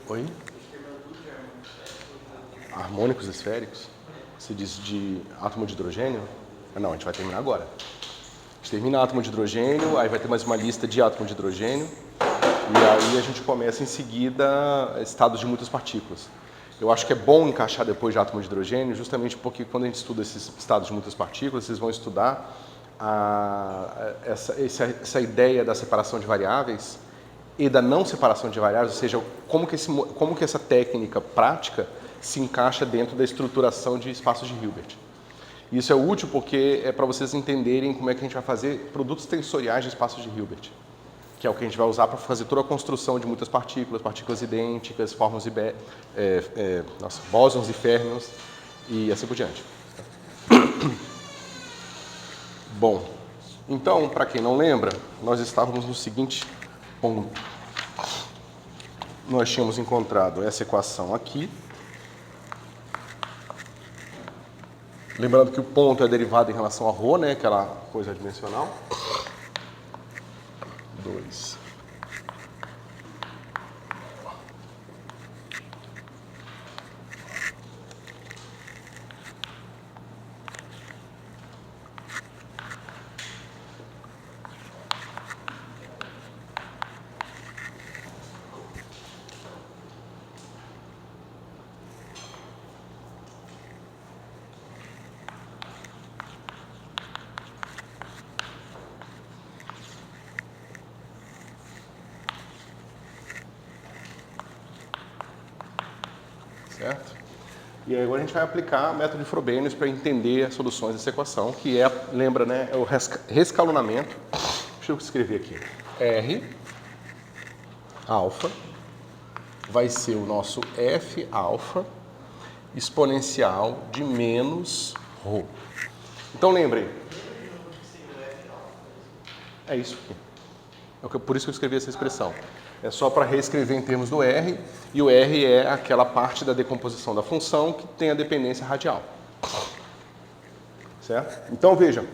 Oi? Harmônicos esféricos? Você diz de átomo de hidrogênio? Não, a gente vai terminar agora. A gente termina átomo de hidrogênio, aí vai ter mais uma lista de átomo de hidrogênio, e aí a gente começa em seguida estados de muitas partículas. Eu acho que é bom encaixar depois de átomo de hidrogênio, justamente porque quando a gente estuda esses estados de muitas partículas, vocês vão estudar essa ideia da separação de variáveis e da não separação de variáveis, ou seja, como que essa técnica prática se encaixa dentro da estruturação de espaços de Hilbert. Isso é útil porque é para vocês entenderem como é que a gente vai fazer produtos tensoriais de espaços de Hilbert, que é o que a gente vai usar para fazer toda a construção de muitas partículas, partículas idênticas, fórmulas bósons e férmions e assim por diante. Bom, então, para quem não lembra, nós estávamos no seguinte ponto. Nós tínhamos encontrado essa equação aqui. Lembrando que o ponto é derivado em relação a ρ, né, aquela coisa adimensional. 2. Certo? E aí agora a gente vai aplicar o método de Frobenius para entender as soluções dessa equação, que é, lembra, né, é o rescalonamento. Deixa eu escrever aqui. R alfa vai ser o nosso F alfa exponencial de menos ρ. Então lembrem. É isso aqui. Por isso que eu escrevi essa expressão. É só para reescrever em termos do R, e o R é aquela parte da decomposição da função que tem a dependência radial. Certo? Então, veja,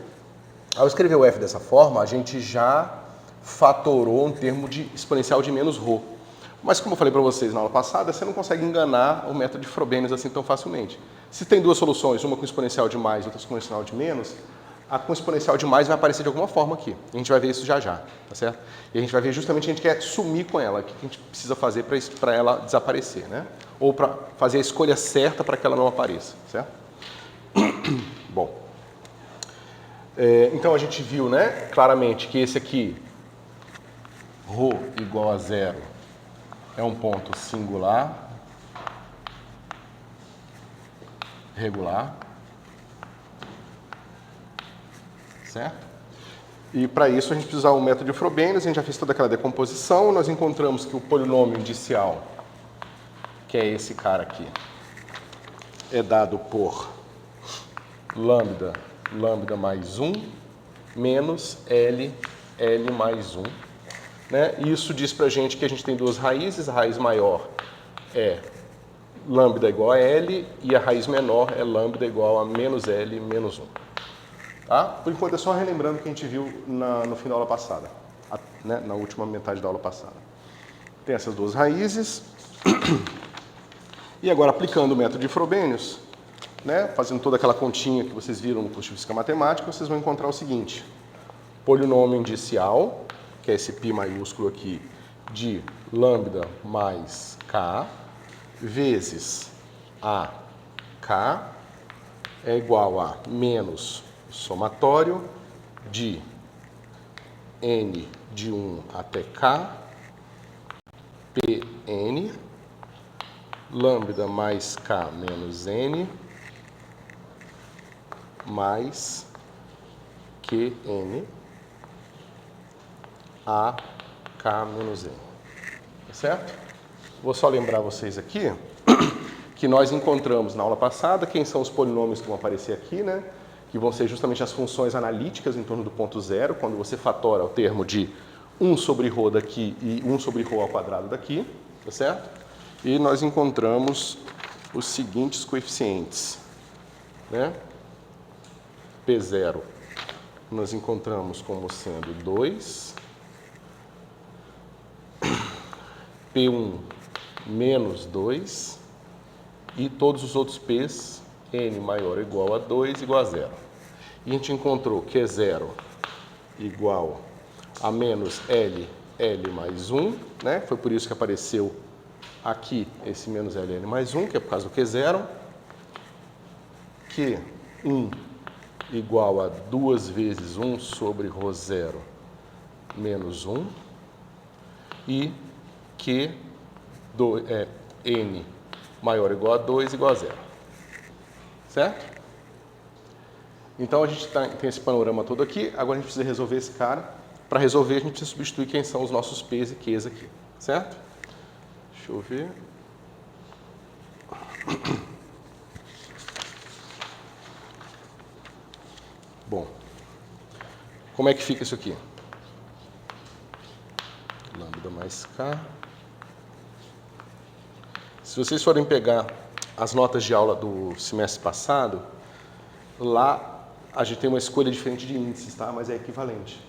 ao escrever o F dessa forma, a gente já fatorou um termo de exponencial de menos ρ. Mas, como eu falei para vocês na aula passada, você não consegue enganar o método de Frobenius assim tão facilmente. Se tem duas soluções, uma com exponencial de mais e outra com exponencial de menos, a com exponencial de mais vai aparecer de alguma forma aqui. A gente vai ver isso já já, tá certo? E a gente vai ver justamente que a gente quer sumir com ela, o que a gente precisa fazer para ela desaparecer, né? Ou para fazer a escolha certa para que ela não apareça, certo? Bom, então a gente viu, né, claramente que esse aqui, ρ igual a zero, é um ponto singular, regular, certo? E para isso a gente precisa usar o método de Frobenius, a gente já fez toda aquela decomposição, nós encontramos que o polinômio indicial, que é esse cara aqui, é dado por lambda, lambda mais 1, menos L, L mais 1. Né? E isso diz pra gente que a gente tem duas raízes, a raiz maior é lambda igual a L e a raiz menor é lambda igual a menos L menos 1. Tá? Por enquanto é só relembrando o que a gente viu no fim da aula passada, né? Na última metade da aula passada. Tem essas duas raízes. E agora, aplicando o método de Frobenius, né? Fazendo toda aquela continha que vocês viram no curso de Física Matemática, vocês vão encontrar o seguinte. Polinômio indicial, que é esse π maiúsculo aqui, de lambda mais k, vezes a k, é igual a menos somatório de n de 1 até k, pn, lambda mais k menos n, mais qn, a k menos n. Tá certo? Vou só lembrar vocês aqui que nós encontramos na aula passada quem são os polinômios que vão aparecer aqui, né? Que vão ser justamente as funções analíticas em torno do ponto zero, quando você fatora o termo de 1 sobre ρ daqui e 1 sobre ρ ao quadrado daqui, tá certo? E nós encontramos os seguintes coeficientes, né? P0 nós encontramos como sendo 2, P1 menos 2 e todos os outros p's, n maior ou igual a 2 igual a 0. E a gente encontrou Q0 igual a menos L mais 1, né? Foi por isso que apareceu aqui esse menos L mais 1, que é por causa do Q0. Q1 igual a 2 vezes 1 sobre ρ0 menos 1. E N maior ou igual a 2 igual a 0. Certo? Então a gente tem esse panorama todo aqui, agora a gente precisa resolver esse cara. Para resolver a gente precisa substituir quem são os nossos P's e Q's aqui, certo? Deixa eu ver. Bom, como é que fica isso aqui? Lambda mais K. Se vocês forem pegar as notas de aula do semestre passado, lá a gente tem uma escolha diferente de índices, tá? Mas é equivalente.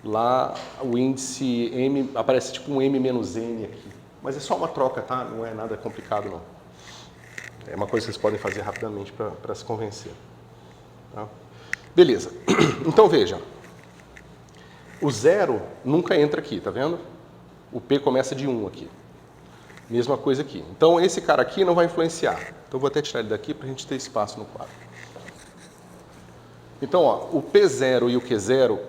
Lá o índice M aparece tipo um M menos N aqui. Mas é só uma troca, tá? Não é nada complicado, não. É uma coisa que vocês podem fazer rapidamente para se convencer. Tá? Beleza. Então veja. O 0 nunca entra aqui, tá vendo? O P começa de 1 aqui. Mesma coisa aqui. Então esse cara aqui não vai influenciar. Então eu vou até tirar ele daqui para a gente ter espaço no quadro. Então, ó, o P0 e o Q0,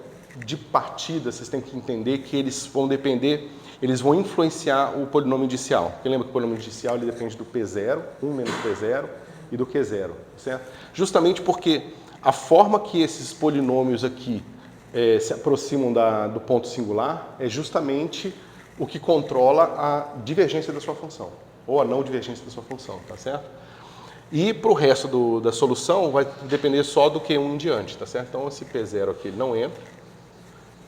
de partida, vocês têm que entender que eles vão depender, eles vão influenciar o polinômio indicial. Porque lembra que o polinômio indicial ele depende do P0, 1 menos P0, e do Q0, certo? Justamente porque a forma que esses polinômios aqui se aproximam do ponto singular é justamente o que controla a divergência da sua função, ou a não divergência da sua função, tá certo? E para o resto da solução vai depender só do Q1 em diante, tá certo? Então esse P0 aqui ele não entra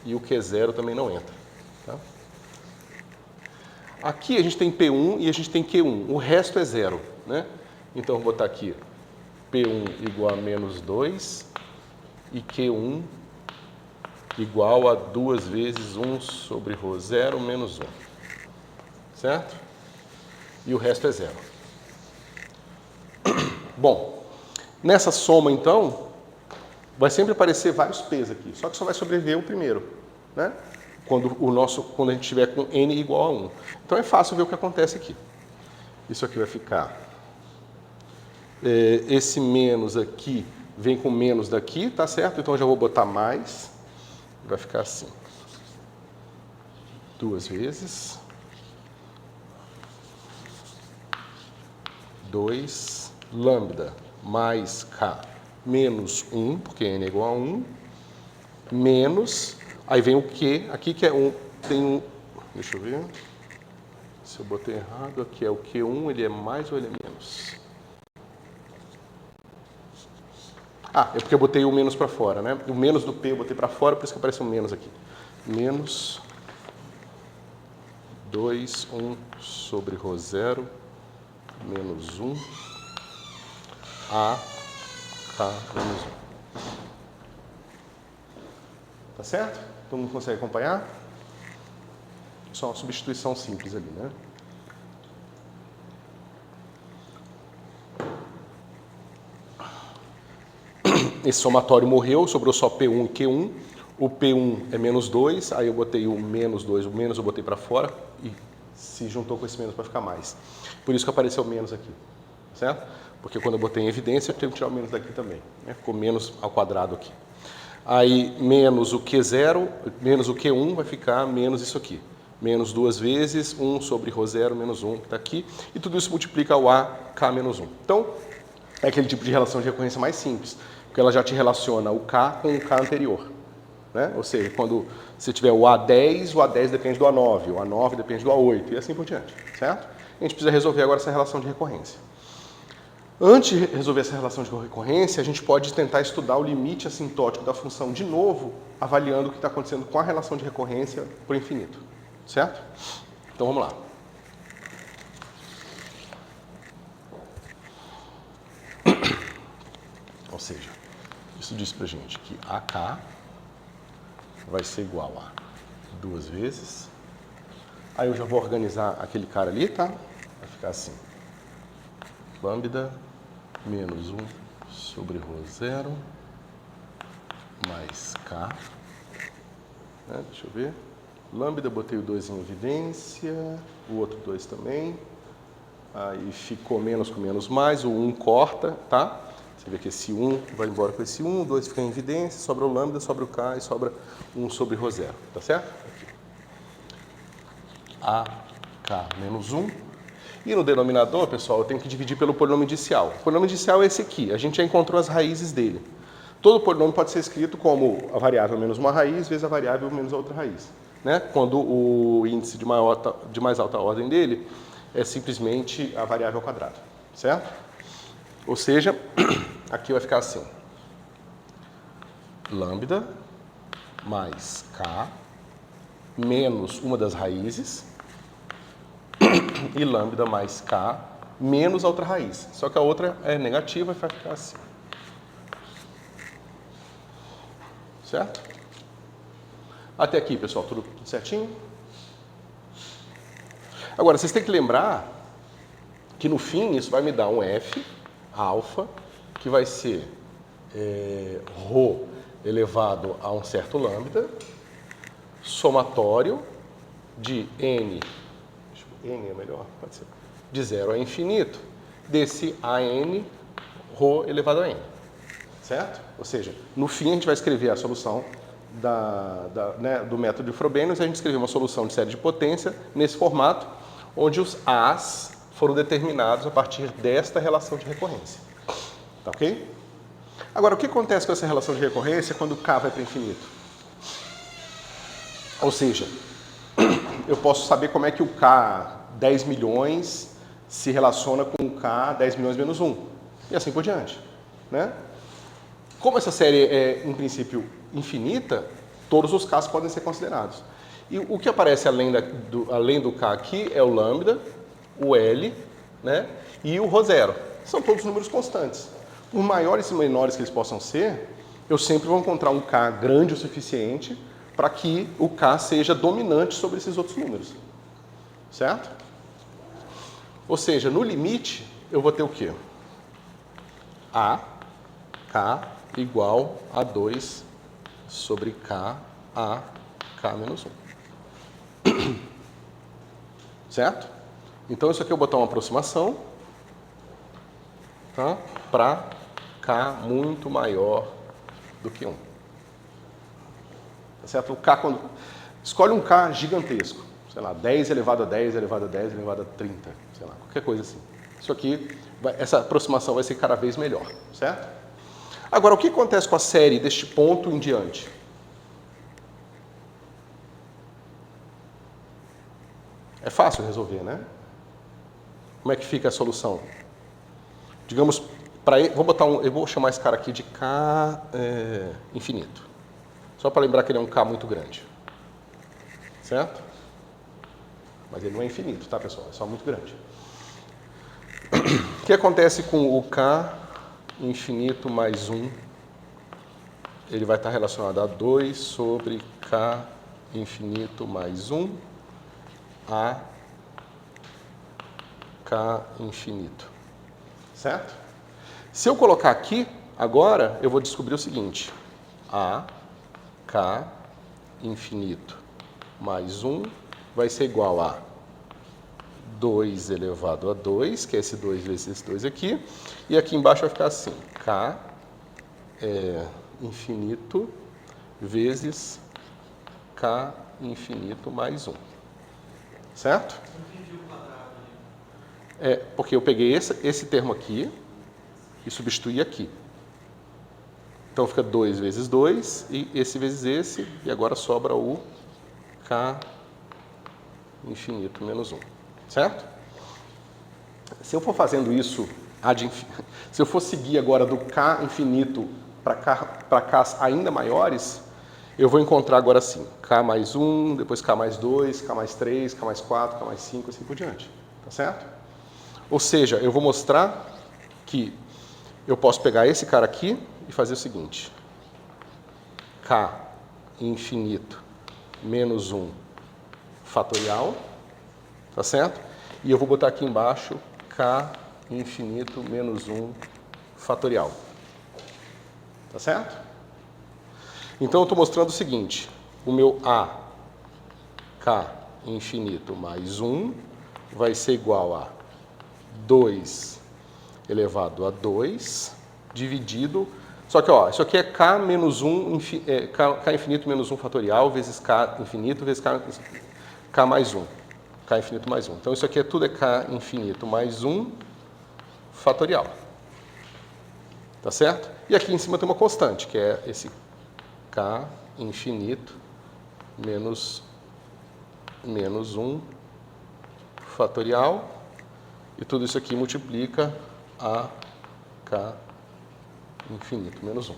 e o Q0 também não entra. Tá? Aqui a gente tem P1 e a gente tem Q1, o resto é zero, né? Então eu vou botar aqui P1 igual a menos 2 e Q1 igual a 2 vezes 1 sobre ρ0 menos 1, certo? E o resto é zero. Bom, nessa soma, então, vai sempre aparecer vários P's aqui, só que só vai sobreviver o primeiro, né? Quando a gente tiver com N igual a 1. Então é fácil ver o que acontece aqui. Isso aqui vai ficar... esse menos aqui vem com menos daqui, tá certo? Então eu já vou botar mais. Vai ficar assim. 2 vezes. 2 lambda mais K menos 1, porque N é igual a 1, menos, aí vem o Q, aqui que é 1, tem um, deixa eu ver, se eu botei errado, aqui é o Q1, ele é mais ou ele é menos? Ah, é porque eu botei o menos para fora, né? O menos do P eu botei para fora, por isso que aparece um menos aqui. Menos 2, 1 sobre ρ0 menos 1 a K menos 1. Tá certo? Todo mundo consegue acompanhar? Só uma substituição simples ali, né? Esse somatório morreu, sobrou só P1 e Q1. O P1 é menos 2, aí eu botei o menos 2, o menos eu botei para fora e se juntou com esse menos para ficar mais. Por isso que apareceu menos aqui, certo? Porque quando eu botei em evidência, eu tenho que tirar o menos daqui também, né? Ficou menos ao quadrado aqui. Aí menos o Q0, menos o Q1 vai ficar menos isso aqui. Menos 2 vezes 1 sobre ρ0 menos 1, que está aqui. E tudo isso multiplica o AK menos 1. Então, é aquele tipo de relação de recorrência mais simples, porque ela já te relaciona o K com o K anterior. Né? Ou seja, quando você tiver o A10 depende do A9, o A9 depende do A8 e assim por diante, certo? A gente precisa resolver agora essa relação de recorrência. Antes de resolver essa relação de recorrência, a gente pode tentar estudar o limite assintótico da função de novo, avaliando o que está acontecendo com a relação de recorrência por infinito, certo? Então vamos lá. Ou seja, isso diz pra gente que AK vai ser igual a 2 vezes. Aí eu já vou organizar aquele cara ali, tá? ficar assim. Lambda menos 1 sobre ρ0 mais K. Né? Deixa eu ver. Lambda, botei o 2 em evidência, o outro 2 também. Aí ficou menos com menos mais, o 1 corta, tá? Você vê que esse 1 vai embora com esse 1, o 2 fica em evidência, sobra o lambda, sobra o K e sobra 1 sobre ρ0, tá certo? Aqui. AK menos 1. E no denominador, pessoal, eu tenho que dividir pelo polinômio indicial. O polinômio indicial é esse aqui, a gente já encontrou as raízes dele. Todo polinômio pode ser escrito como a variável menos uma raiz vezes a variável menos a outra raiz. Né? Quando o índice de mais alta ordem dele é simplesmente a variável ao quadrado, certo? Ou seja, aqui vai ficar assim. Lambda mais K menos uma das raízes e lambda mais K menos a outra raiz. Só que a outra é negativa e vai ficar assim. Certo? Até aqui, pessoal, tudo certinho? Agora, vocês têm que lembrar que no fim isso vai me dar um F, alfa, que vai ser ρ elevado a um certo lambda, somatório de n, n é melhor, pode ser, de 0 a infinito, desse AN ρ elevado a n. Certo? Ou seja, no fim a gente vai escrever a solução do método de Frobenius, a gente escreveu uma solução de série de potência nesse formato, onde os A's foram determinados a partir desta relação de recorrência. Tá ok? Agora, o que acontece com essa relação de recorrência quando K vai para o infinito? Ou seja, eu posso saber como é que o K 10 milhões se relaciona com o K 10 milhões menos 1. E assim por diante. Né? Como essa série é, em princípio, infinita, todos os Ks podem ser considerados. E o que aparece além do K aqui é o lambda, o L, né, e o ρ0. São todos números constantes. Por maiores e menores que eles possam ser, eu sempre vou encontrar um K grande o suficiente para que o K seja dominante sobre esses outros números. Certo? Ou seja, no limite, eu vou ter o quê? A, K igual a 2 sobre K a K menos 1. Certo? Então, isso aqui eu vou botar uma aproximação, tá? Para K muito maior do que 1. Tá certo? O K, quando... Escolhe um K gigantesco. Sei lá, 10 elevado a 10 elevado a 10 elevado a 30. Sei lá, qualquer coisa assim. Isso aqui, essa aproximação vai ser cada vez melhor. Certo? Agora, o que acontece com a série deste ponto em diante? É fácil resolver, né? Como é que fica a solução? Digamos, eu vou chamar esse cara aqui de K infinito. Só para lembrar que ele é um K muito grande. Certo? Mas ele não é infinito, tá, pessoal? É só muito grande. O que acontece com o K infinito mais 1, ele vai estar relacionado a 2 sobre K infinito mais 1 a K infinito. Certo? Se eu colocar aqui, agora, eu vou descobrir o seguinte. A K infinito mais 1 vai ser igual a 2 elevado a 2, que é esse 2 vezes esse 2 aqui. E aqui embaixo vai ficar assim, K infinito vezes K infinito mais 1. Certo? Porque eu peguei esse termo aqui e substituí aqui. Então fica 2 vezes 2, e esse vezes esse, e agora sobra o K infinito menos 1. Certo? Se eu for fazendo isso, se eu for seguir agora do K infinito para Ks ainda maiores, eu vou encontrar agora assim, K mais 1, depois K mais 2, K mais 3, K mais 4, K mais 5, assim por diante. Tá certo? Ou seja, eu vou mostrar que eu posso pegar esse cara aqui e fazer o seguinte. K infinito menos 1 fatorial, tá certo? E eu vou botar aqui embaixo k infinito menos 1 fatorial. Tá certo? Então eu estou mostrando o seguinte, o meu a k infinito mais 1 vai ser igual a 2 elevado a 2 dividido... Só que, ó, isso aqui é k menos 1, k infinito menos 1 fatorial vezes k infinito vezes k mais 1. K infinito mais 1. Então, isso aqui tudo é k infinito mais 1 fatorial. Tá certo? E aqui em cima tem uma constante, que é esse k infinito menos 1 fatorial. E tudo isso aqui multiplica a k infinito menos 1.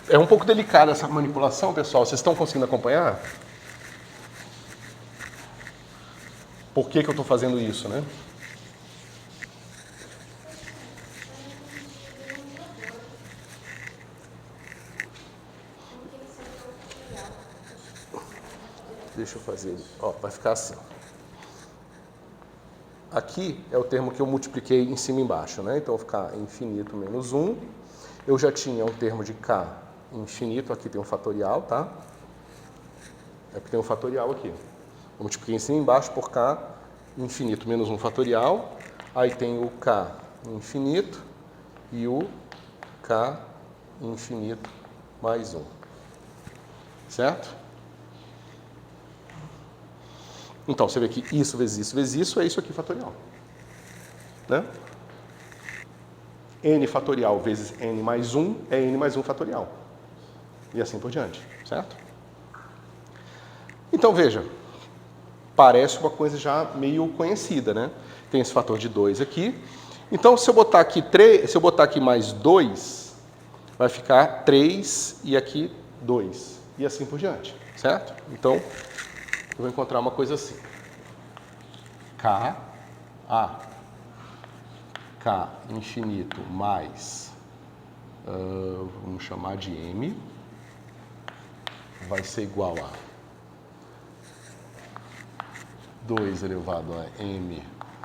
É um pouco delicada essa manipulação, pessoal. Vocês estão conseguindo acompanhar? Por que eu estou fazendo isso, né? Deixa eu fazer. Ó, vai ficar assim. Aqui é o termo que eu multipliquei em cima e embaixo, né? Então, vai ficar infinito menos 1. Eu já tinha um termo de k infinito, aqui tem um fatorial, tá? É porque tem um fatorial aqui. Eu multipliquei em cima e embaixo por k infinito menos 1 fatorial. Aí tem o k infinito e o k infinito mais 1. Certo? Então, você vê que isso vezes isso é isso aqui fatorial. Né? N fatorial vezes N mais 1 é N mais 1 fatorial. E assim por diante, certo? Então, veja, parece uma coisa já meio conhecida, né? Tem esse fator de 2 aqui. Então, se eu botar aqui 3, se eu botar aqui mais 2, vai ficar 3 e aqui 2. E assim por diante, certo? Então, eu vou encontrar uma coisa assim. K infinito mais, vamos chamar de M, vai ser igual a 2 elevado a M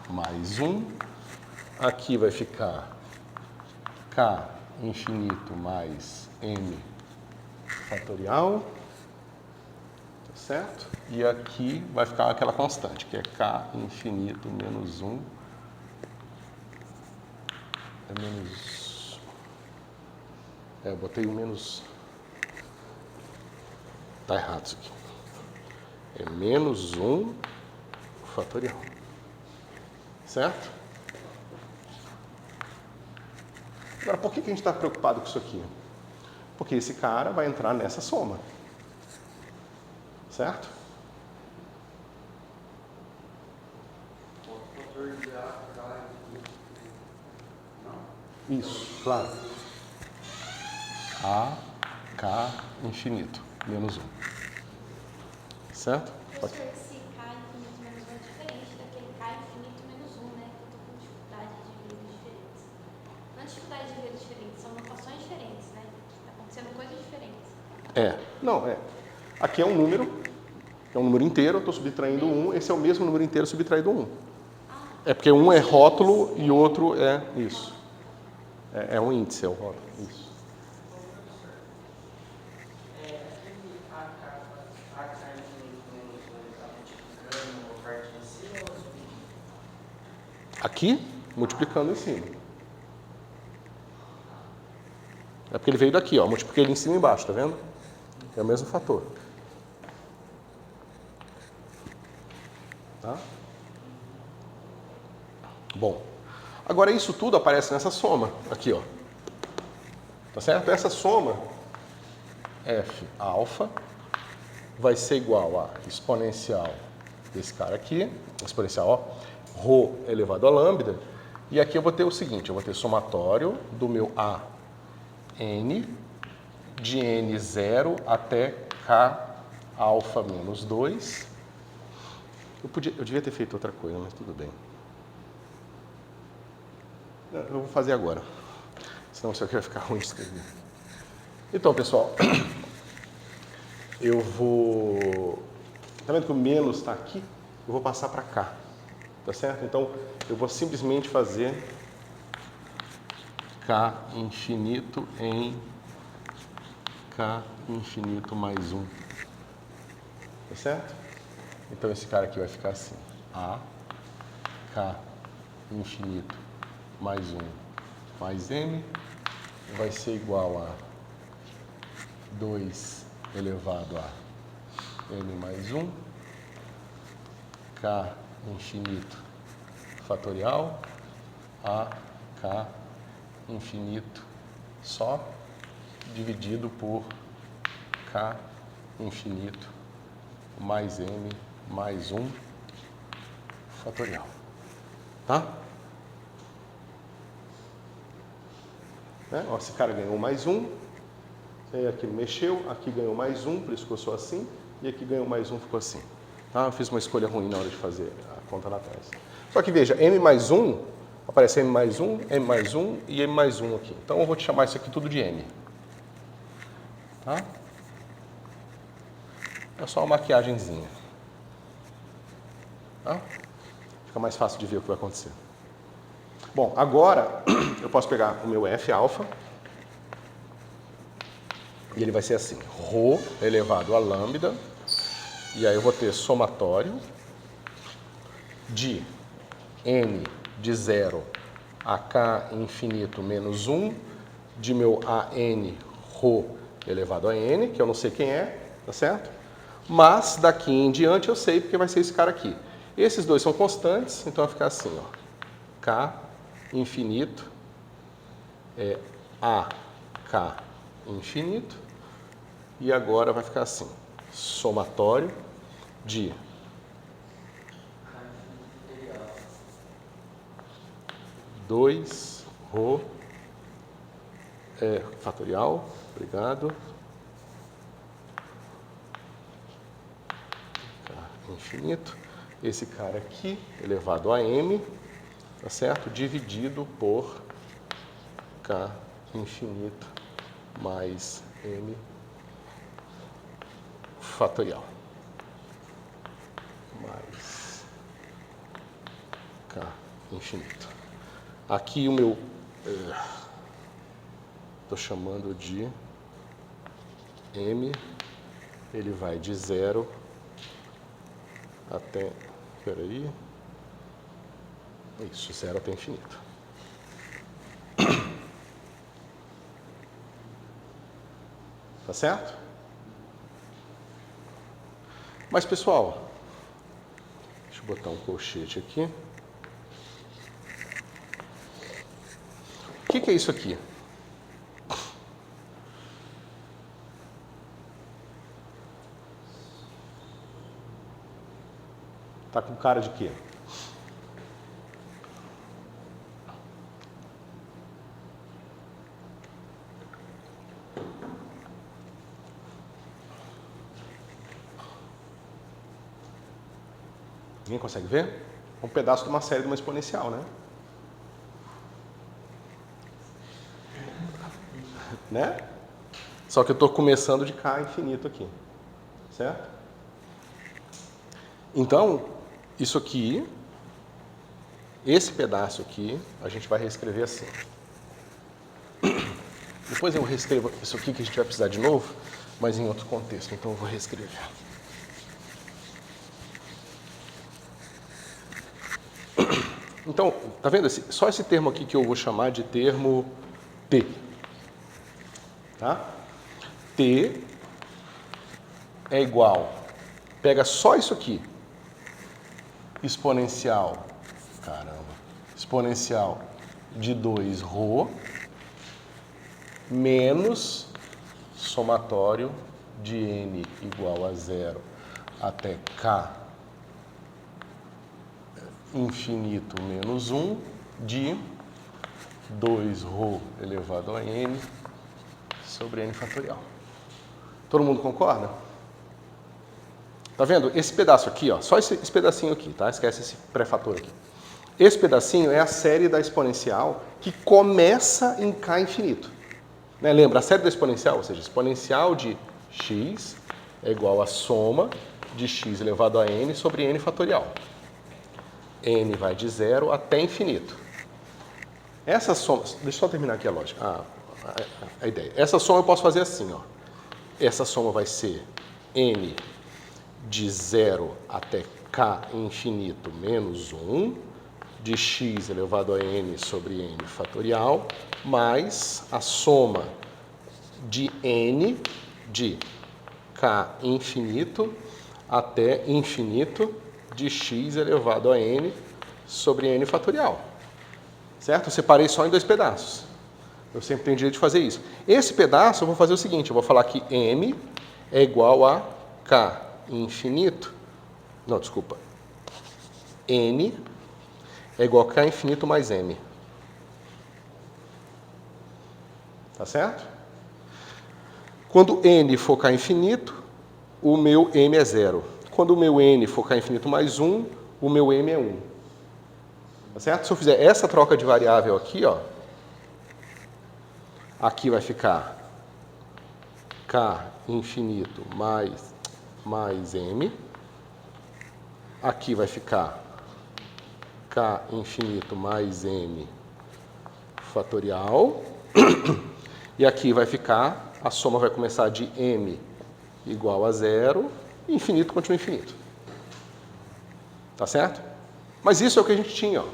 mais 1. Aqui vai ficar K infinito mais M fatorial. Certo? E aqui vai ficar aquela constante, que é k infinito menos 1. É menos... eu botei o menos... Tá errado isso aqui. É menos 1 fatorial. Certo? Agora, por que a gente está preocupado com isso aqui? Porque esse cara vai entrar nessa soma. Certo? Isso, claro. A, K infinito, menos 1. Certo? Professor, esse K infinito menos 1 é diferente daquele K infinito menos 1, né? Que eu tô com dificuldade de ver diferentes. Não é dificuldade de ver diferentes, são notações diferentes, né? Tá acontecendo coisas diferentes. Não, aqui é um número inteiro, eu estou subtraindo 1, esse é o mesmo número inteiro subtraído 1. É porque um é rótulo e o outro é isso. É um índice, é o rótulo. Isso. Aqui, multiplicando em cima. É porque ele veio daqui, ó. Multipliquei ele em cima e embaixo, tá vendo? É o mesmo fator. Tá? Bom, agora isso tudo aparece nessa soma, aqui, ó. Tá certo? Essa soma, f alfa, vai ser igual a exponencial desse cara aqui, exponencial, ó, ρ elevado a lambda, e aqui eu vou ter o seguinte, eu vou ter somatório do meu a n, de n0 até k alfa menos 2. Eu devia ter feito outra coisa, mas tudo bem. Eu vou fazer agora, senão isso aqui vai ficar ruim de escrever. Então, pessoal, eu vou... Tá vendo que o menos está aqui? Eu vou passar para cá. Tá certo? Então, eu vou simplesmente fazer k infinito em k infinito mais 1. Tá certo? Então, esse cara aqui vai ficar assim. A k infinito mais 1 mais m vai ser igual a 2 elevado a m mais 1, k infinito fatorial a k infinito só dividido por k infinito mais m mais 1 fatorial. Tá? Né? Ó, esse cara ganhou mais 1, aí aqui mexeu, aqui ganhou mais 1, por isso ficou só assim, e aqui ganhou mais 1, ficou assim. Tá? Eu fiz uma escolha ruim na hora de fazer a conta lá atrás. Só que veja, m mais 1, aparece m mais 1, m mais 1 e m mais 1 aqui. Então eu vou te chamar isso aqui tudo de m. Tá? É só uma maquiagenzinha. Tá? Fica mais fácil de ver o que vai acontecer. Bom, agora eu posso pegar o meu f alfa e ele vai ser assim, ρ elevado a lambda, e aí eu vou ter somatório de n de 0 a k infinito menos 1 de meu an ρ elevado a n, que eu não sei quem é, tá certo? Mas daqui em diante eu sei porque vai ser esse cara aqui. Esses dois são constantes, então vai ficar assim, ó, k infinito é AK infinito, e agora vai ficar assim, somatório de dois ρ fatorial, obrigado, K infinito, esse cara aqui elevado a m, tá certo? Dividido por k infinito mais m fatorial. Mais k infinito. Aqui o meu... Estou chamando de m, ele vai de 0 até... Espera aí... Isso, 0 até infinito. Tá certo? Mas, pessoal, deixa eu botar um colchete aqui. O que é isso aqui? Tá com cara de quê? Ninguém consegue ver? Um pedaço de uma série de uma exponencial, né? Né? Só que eu estou começando de k infinito aqui, certo? Então, isso aqui, esse pedaço aqui, a gente vai reescrever assim. Depois eu reescrevo isso aqui que a gente vai precisar de novo, mas em outro contexto, então eu vou reescrever. Então, tá vendo? Só esse termo aqui que eu vou chamar de termo T. Tá? T é igual, pega só isso aqui, exponencial, exponencial de 2ρ menos somatório de n igual a 0 até k infinito menos 1 de 2ρ elevado a n sobre n fatorial. Todo mundo concorda? Tá vendo? Esse pedaço aqui, ó, só esse pedacinho aqui, tá? Esquece esse pré-fator aqui. Esse pedacinho é a série da exponencial que começa em k infinito. Né? Lembra, a série da exponencial, ou seja, exponencial de x é igual a soma de x elevado a n sobre n fatorial. n vai de 0 até infinito. Essa soma, deixa eu só terminar aqui a lógica, a ideia. Essa soma eu posso fazer assim, ó. Essa soma vai ser n de 0 até k infinito menos 1, de x elevado a n sobre n fatorial, mais a soma de n de k infinito até infinito de x elevado a n sobre n fatorial. Certo? Eu separei só em 2 pedaços. Eu sempre tenho direito de fazer isso. Esse pedaço eu vou fazer o seguinte, eu vou falar que m é igual a k infinito, não, desculpa, n é igual a k infinito mais m. Tá certo? Quando n for k infinito, o meu m é 0. Quando o meu n for k infinito mais 1, o meu m é 1. Tá certo? Se eu fizer essa troca de variável aqui, ó, aqui vai ficar k infinito mais m. Aqui vai ficar k infinito mais m fatorial. E aqui vai ficar, a soma vai começar de m igual a 0, e infinito continua infinito. Tá certo? Mas isso é o que a gente tinha, ó.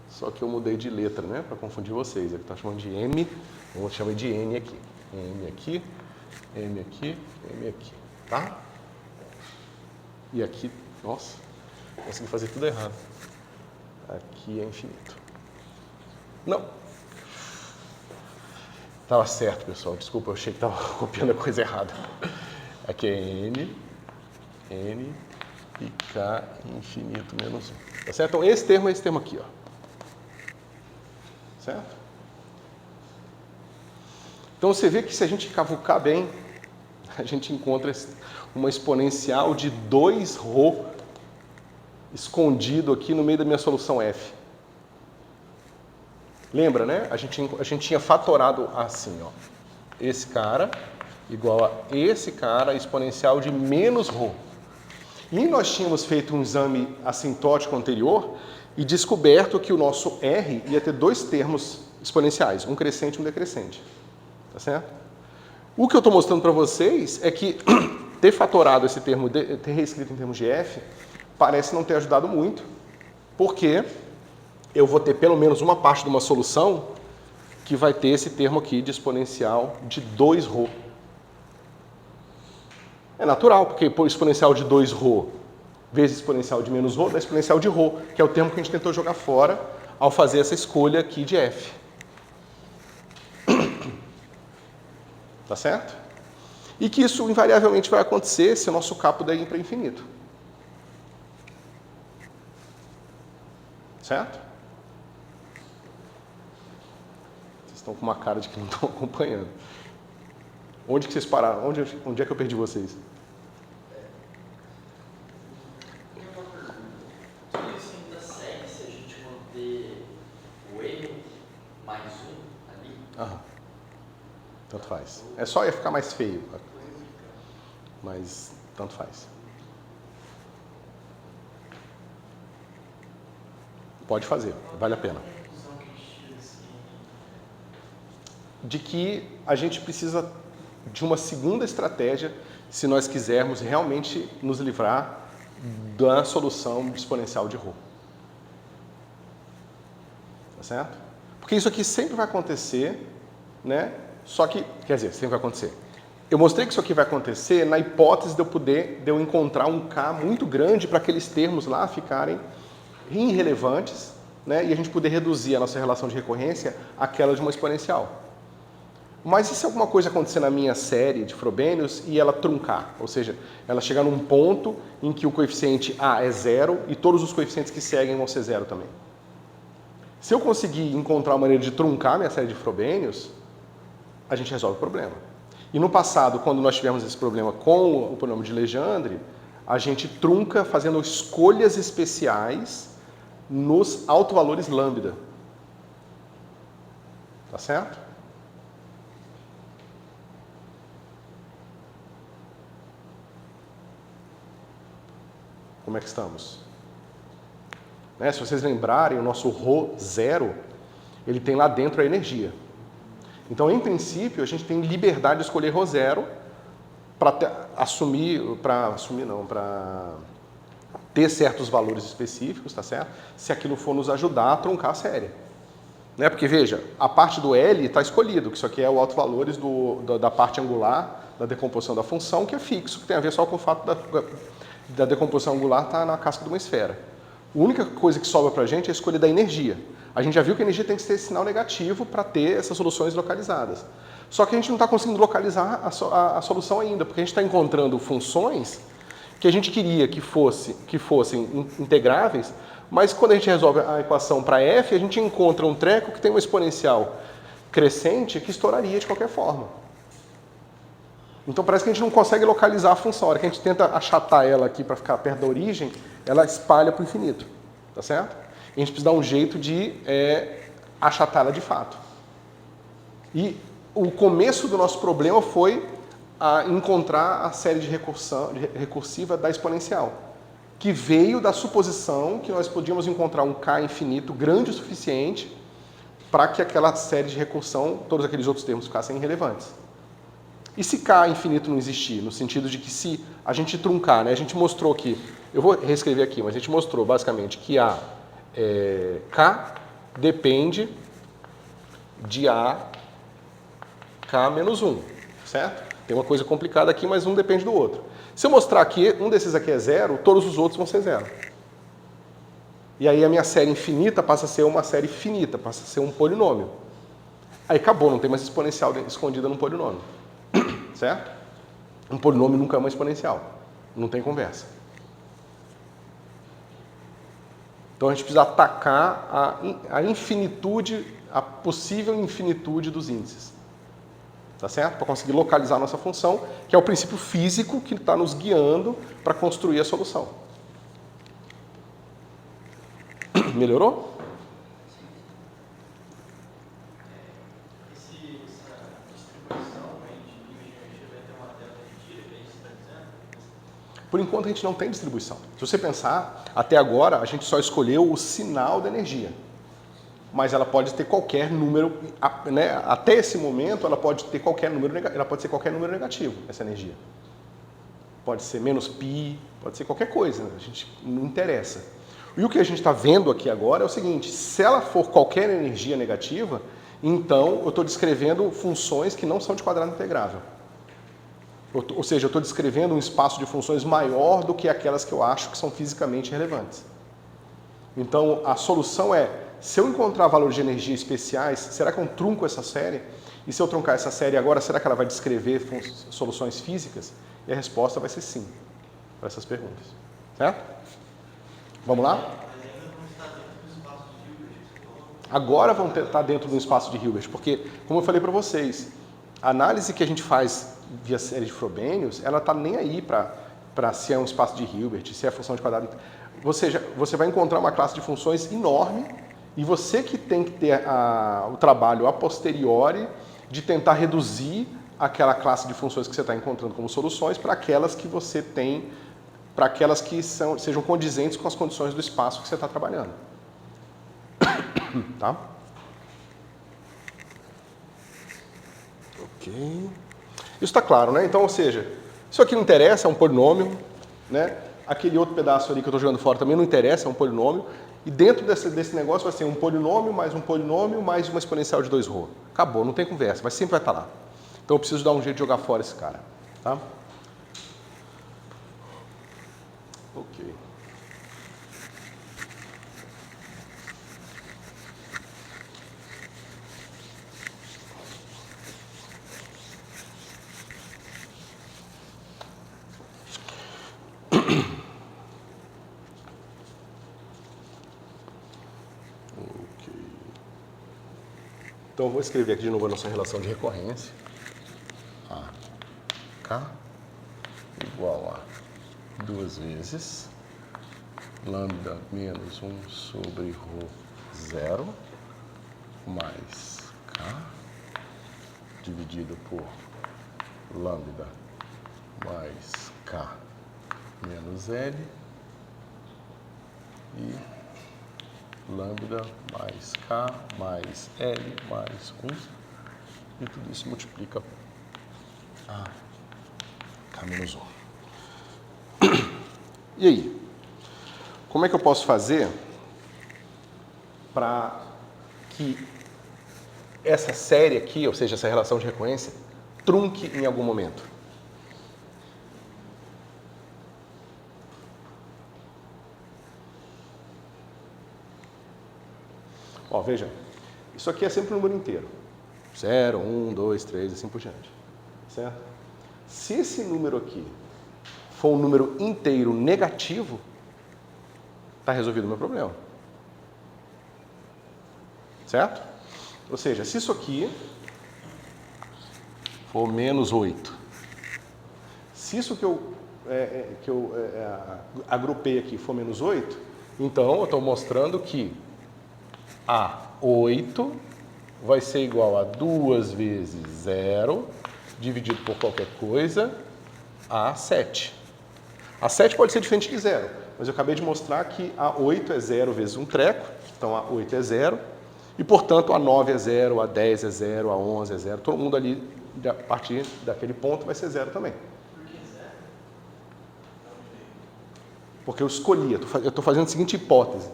Só que eu mudei de letra, né? Para confundir vocês. Aqui tá chamando de m, eu vou chamar de n aqui. M aqui, m aqui, m aqui. Tá? E aqui, nossa, consegui fazer tudo errado. Aqui é infinito. Não. Tava certo, pessoal. Desculpa, eu achei que tava copiando a coisa errada. Aqui é n e k infinito menos 1. Tá certo? Então, esse termo é esse termo aqui, ó. Certo? Então, você vê que se a gente cavucar bem, a gente encontra uma exponencial de 2ρ escondido aqui no meio da minha solução f. Lembra, né? A gente tinha fatorado assim, ó. Esse cara igual a esse cara exponencial de menos ρ. E nós tínhamos feito um exame assintótico anterior e descoberto que o nosso r ia ter 2 termos exponenciais, um crescente e um decrescente. Tá certo? O que eu estou mostrando para vocês é que ter fatorado esse termo, ter reescrito em termos de f, parece não ter ajudado muito, porque eu vou ter pelo menos uma parte de uma solução que vai ter esse termo aqui de exponencial de 2ρ. É natural, porque por exponencial de 2ρ vezes exponencial de menos ρ dá exponencial de ρ, que é o termo que a gente tentou jogar fora ao fazer essa escolha aqui de f. Tá certo? E que isso invariavelmente vai acontecer se o nosso K puder ir para infinito. Certo? Vocês estão com uma cara de que não estão acompanhando. Onde que vocês pararam? Onde é que eu perdi vocês? Isso ainda segue se a gente manter o n mais 1 ali? Aham. Tanto faz. É só ia ficar mais feio. Mas tanto faz. Pode fazer, vale a pena. De que a gente precisa de uma segunda estratégia se nós quisermos realmente nos livrar da solução exponencial de ρ. Tá certo? Porque isso aqui sempre vai acontecer, né? Só que, quer dizer, sempre vai acontecer. Eu mostrei que isso aqui vai acontecer na hipótese de eu encontrar um K muito grande para aqueles termos lá ficarem irrelevantes, né? E a gente poder reduzir a nossa relação de recorrência àquela de uma exponencial. Mas e se alguma coisa acontecer na minha série de Frobenius e ela truncar? Ou seja, ela chegar num ponto em que o coeficiente A é 0 e todos os coeficientes que seguem vão ser 0 também. Se eu conseguir encontrar uma maneira de truncar minha série de Frobenius, a gente resolve o problema. E no passado, quando nós tivemos esse problema com o polinômio de Legendre, a gente trunca fazendo escolhas especiais nos autovalores lambda. Tá certo? como é que estamos? Né? Se vocês lembrarem, o nosso ρ0, ele tem lá dentro a energia. Então, em princípio, a gente tem liberdade de escolher ρ0 para ter certos valores específicos, tá certo? Se aquilo for nos ajudar a truncar a série. Né? Porque, veja, a parte do L está escolhido, que isso aqui é o autovalores da parte angular da decomposição da função, que é fixo, que tem a ver só com o fato da decomposição angular estar na casca de uma esfera. A única coisa que sobra para a gente é a escolha da energia. A gente já viu que a energia tem que ter sinal negativo para ter essas soluções localizadas. Só que a gente não está conseguindo localizar a solução ainda, porque a gente está encontrando funções que a gente queria que fossem integráveis, mas quando a gente resolve a equação para f, a gente encontra um treco que tem uma exponencial crescente que estouraria de qualquer forma. Então parece que a gente não consegue localizar a função. A hora que a gente tenta achatar ela aqui para ficar perto da origem, ela espalha para o infinito. Tá certo? E a gente precisa dar um jeito de achatá-la de fato. E o começo do nosso problema foi encontrar a série de recursiva da exponencial, que veio da suposição que nós podíamos encontrar um K infinito grande o suficiente para que aquela série de recursão, todos aqueles outros termos ficassem irrelevantes. E se K infinito não existir? No sentido de que se a gente truncar, né, a gente mostrou que, eu vou reescrever aqui, mas a gente mostrou basicamente que K depende de K menos 1, certo? Tem uma coisa complicada aqui, mas um depende do outro. Se eu mostrar que um desses aqui é zero, todos os outros vão ser zero. E aí a minha série infinita passa a ser uma série finita, passa a ser um polinômio. Aí acabou, não tem mais exponencial escondida no polinômio. Certo? Um polinômio nunca é uma exponencial. Não tem conversa. Então a gente precisa atacar a infinitude, a possível infinitude dos índices. Tá certo? Para conseguir localizar a nossa função, que é o princípio físico que está nos guiando para construir a solução. Melhorou? Essa distribuição de níveis de energia vai ter uma delta de tira, que é isso que você está dizendo? Por enquanto a gente não tem distribuição. Se você pensar, até agora a gente só escolheu o sinal da energia. Mas ela pode ter qualquer número, né? Até esse momento ela pode ter qualquer número, ela pode ser qualquer número negativo, essa energia. Pode ser menos π, pode ser qualquer coisa, a gente não interessa. E o que a gente está vendo aqui agora é o seguinte: se ela for qualquer energia negativa, então eu estou descrevendo funções que não são de quadrado integrável. Ou seja, eu estou descrevendo um espaço de funções maior do que aquelas que eu acho que são fisicamente relevantes. Então a solução é: se eu encontrar valores de energia especiais, será que eu trunco essa série? E se eu truncar essa série agora, será que ela vai descrever soluções físicas? E a resposta vai ser sim, para essas perguntas. Certo? Vamos lá? Agora vão estar dentro do espaço de Hilbert, porque, como eu falei para vocês, a análise que a gente faz via série de Frobenius, ela está nem aí para se é um espaço de Hilbert, se é função de quadrado. Você vai encontrar uma classe de funções enorme e você que tem que ter o trabalho a posteriori de tentar reduzir aquela classe de funções que você está encontrando como soluções para aquelas que você tem, para aquelas que sejam condizentes com as condições do espaço que você está trabalhando. Tá? Ok. Isso está claro, né? Então, ou seja, isso aqui não interessa, é um polinômio, né? Aquele outro pedaço ali que eu estou jogando fora também não interessa, é um polinômio. E dentro desse negócio vai ser um polinômio mais uma exponencial de 2ρ. Acabou, não tem conversa, mas sempre vai estar lá. Então eu preciso dar um jeito de jogar fora esse cara. Tá? Ok. Então, eu vou escrever aqui de novo a nossa relação de recorrência. K igual a 2 vezes lambda menos 1 sobre ρ0 mais K dividido por lambda mais K menos L e lambda mais K mais L mais 1. E tudo isso multiplica a K menos 1. E aí? Como é que eu posso fazer para que essa série aqui, ou seja, essa relação de recorrência, trunque em algum momento? Ó, veja, isso aqui é sempre um número inteiro. 0, 1, 2, 3, assim por diante. Certo? Se esse número aqui for um número inteiro negativo, está resolvido o meu problema. Certo? Ou seja, se isso aqui for menos 8, se isso que eu agrupei aqui for menos 8, então eu estou mostrando que a 8 vai ser igual a 2 vezes 0, dividido por qualquer coisa, a 7. A 7 pode ser diferente de 0, mas eu acabei de mostrar que a 8 é 0 vezes um treco, então a 8 é 0, e portanto a 9 é 0, a 10 é 0, a 11 é 0, todo mundo ali, a partir daquele ponto, vai ser 0 também. Por que 0? Porque eu escolhi, eu estou fazendo a seguinte hipótese.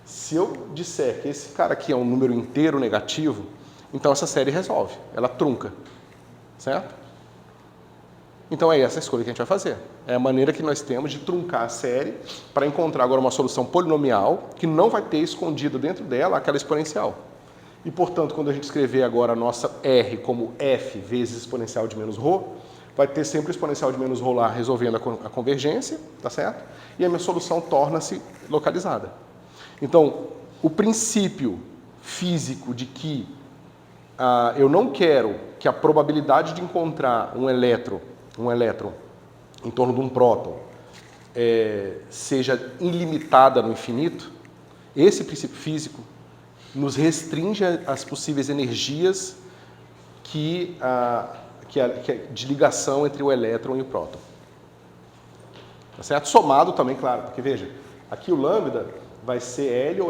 Se eu disser que esse cara aqui é um número inteiro negativo, então essa série resolve, ela trunca, certo? Então é essa a escolha que a gente vai fazer. É a maneira que nós temos de truncar a série para encontrar agora uma solução polinomial que não vai ter escondido dentro dela aquela exponencial. E, portanto, quando a gente escrever agora a nossa R como f vezes exponencial de menos ρ, vai ter sempre o exponencial de menos ρ lá resolvendo a convergência, tá certo? E a minha solução torna-se localizada. Então, o princípio físico de que eu não quero que a probabilidade de encontrar um elétron em torno de um próton seja ilimitada no infinito, esse princípio físico nos restringe às possíveis energias de ligação entre o elétron e o próton. Tá certo? Somado também, claro, porque veja, aqui o lambda vai ser L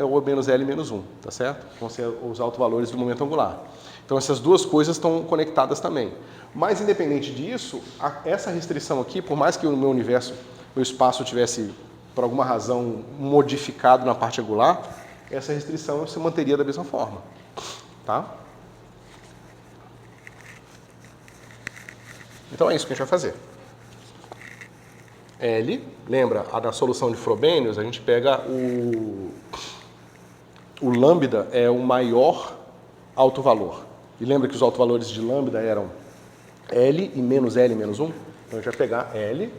ou menos L menos 1, tá certo? Vão ser os autovalores do momento angular. Então essas duas coisas estão conectadas também. Mas independente disso, essa restrição aqui, por mais que o meu universo, meu espaço tivesse, por alguma razão, modificado na parte angular, essa restrição se manteria da mesma forma. Tá? Então é isso que a gente vai fazer. L, lembra, da solução de Frobenius, a gente pega o lambda é o maior alto valor. E lembra que os autovalores de lambda eram L e menos L menos 1? Então a gente vai pegar L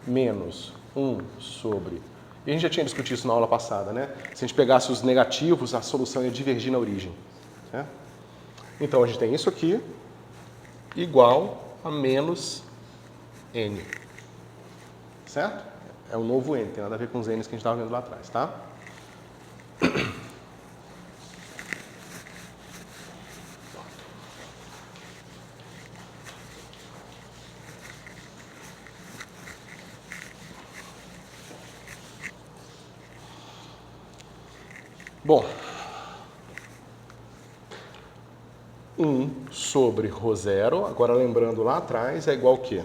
menos 1 sobre... E a gente já tinha discutido isso na aula passada, né? Se a gente pegasse os negativos, a solução ia divergir na origem. Né? Então a gente tem isso aqui igual a menos N. Certo? É um novo N, tem nada a ver com os N's que a gente estava vendo lá atrás, tá? Bom, 1 sobre ρ0, agora lembrando lá atrás, é igual ao quê?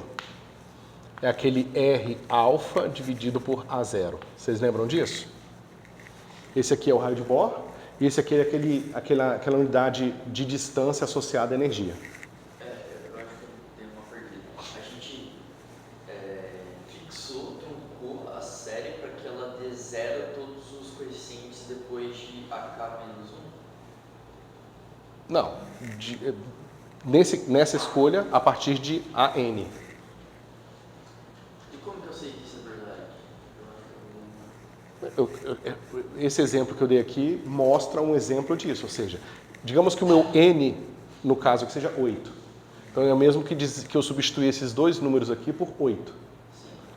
É aquele R alfa dividido por A0. Vocês lembram disso? Esse aqui é o raio de Bohr e esse aqui é aquela unidade de distância associada à energia. Eu acho que tem uma perdida. A gente fixou, truncou a série para que ela dê 0 a todos os coeficientes depois de AK menos 1? Não. Nessa escolha, a partir de AN. Como que eu sei que isso é verdade? Esse exemplo que eu dei aqui mostra um exemplo disso, ou seja, digamos que o meu N, no caso, que seja 8. Então é o mesmo que eu substituir esses dois números aqui por 8.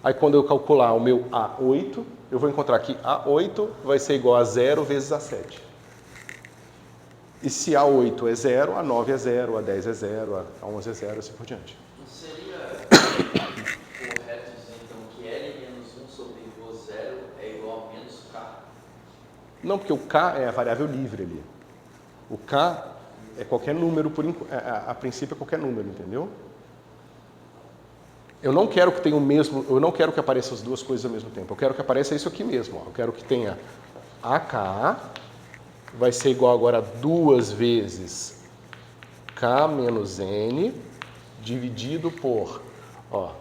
Aí quando eu calcular o meu A8, eu vou encontrar que A8 vai ser igual a 0 vezes A7. E se A8 é 0, A9 é 0, A10 é 0, A11 é 0, assim por diante. Não seria correto dizer, então, que L menos 1 sobre ρ0 é igual a menos K? Não, porque o K é a variável livre ali. O K é qualquer número, a princípio é qualquer número, entendeu? Eu não quero que tenha o mesmo, eu não quero que apareçam as duas coisas ao mesmo tempo. Eu quero que apareça isso aqui mesmo. Ó. Eu quero que tenha AK, vai ser igual agora a 2 vezes K menos N, dividido por, ó,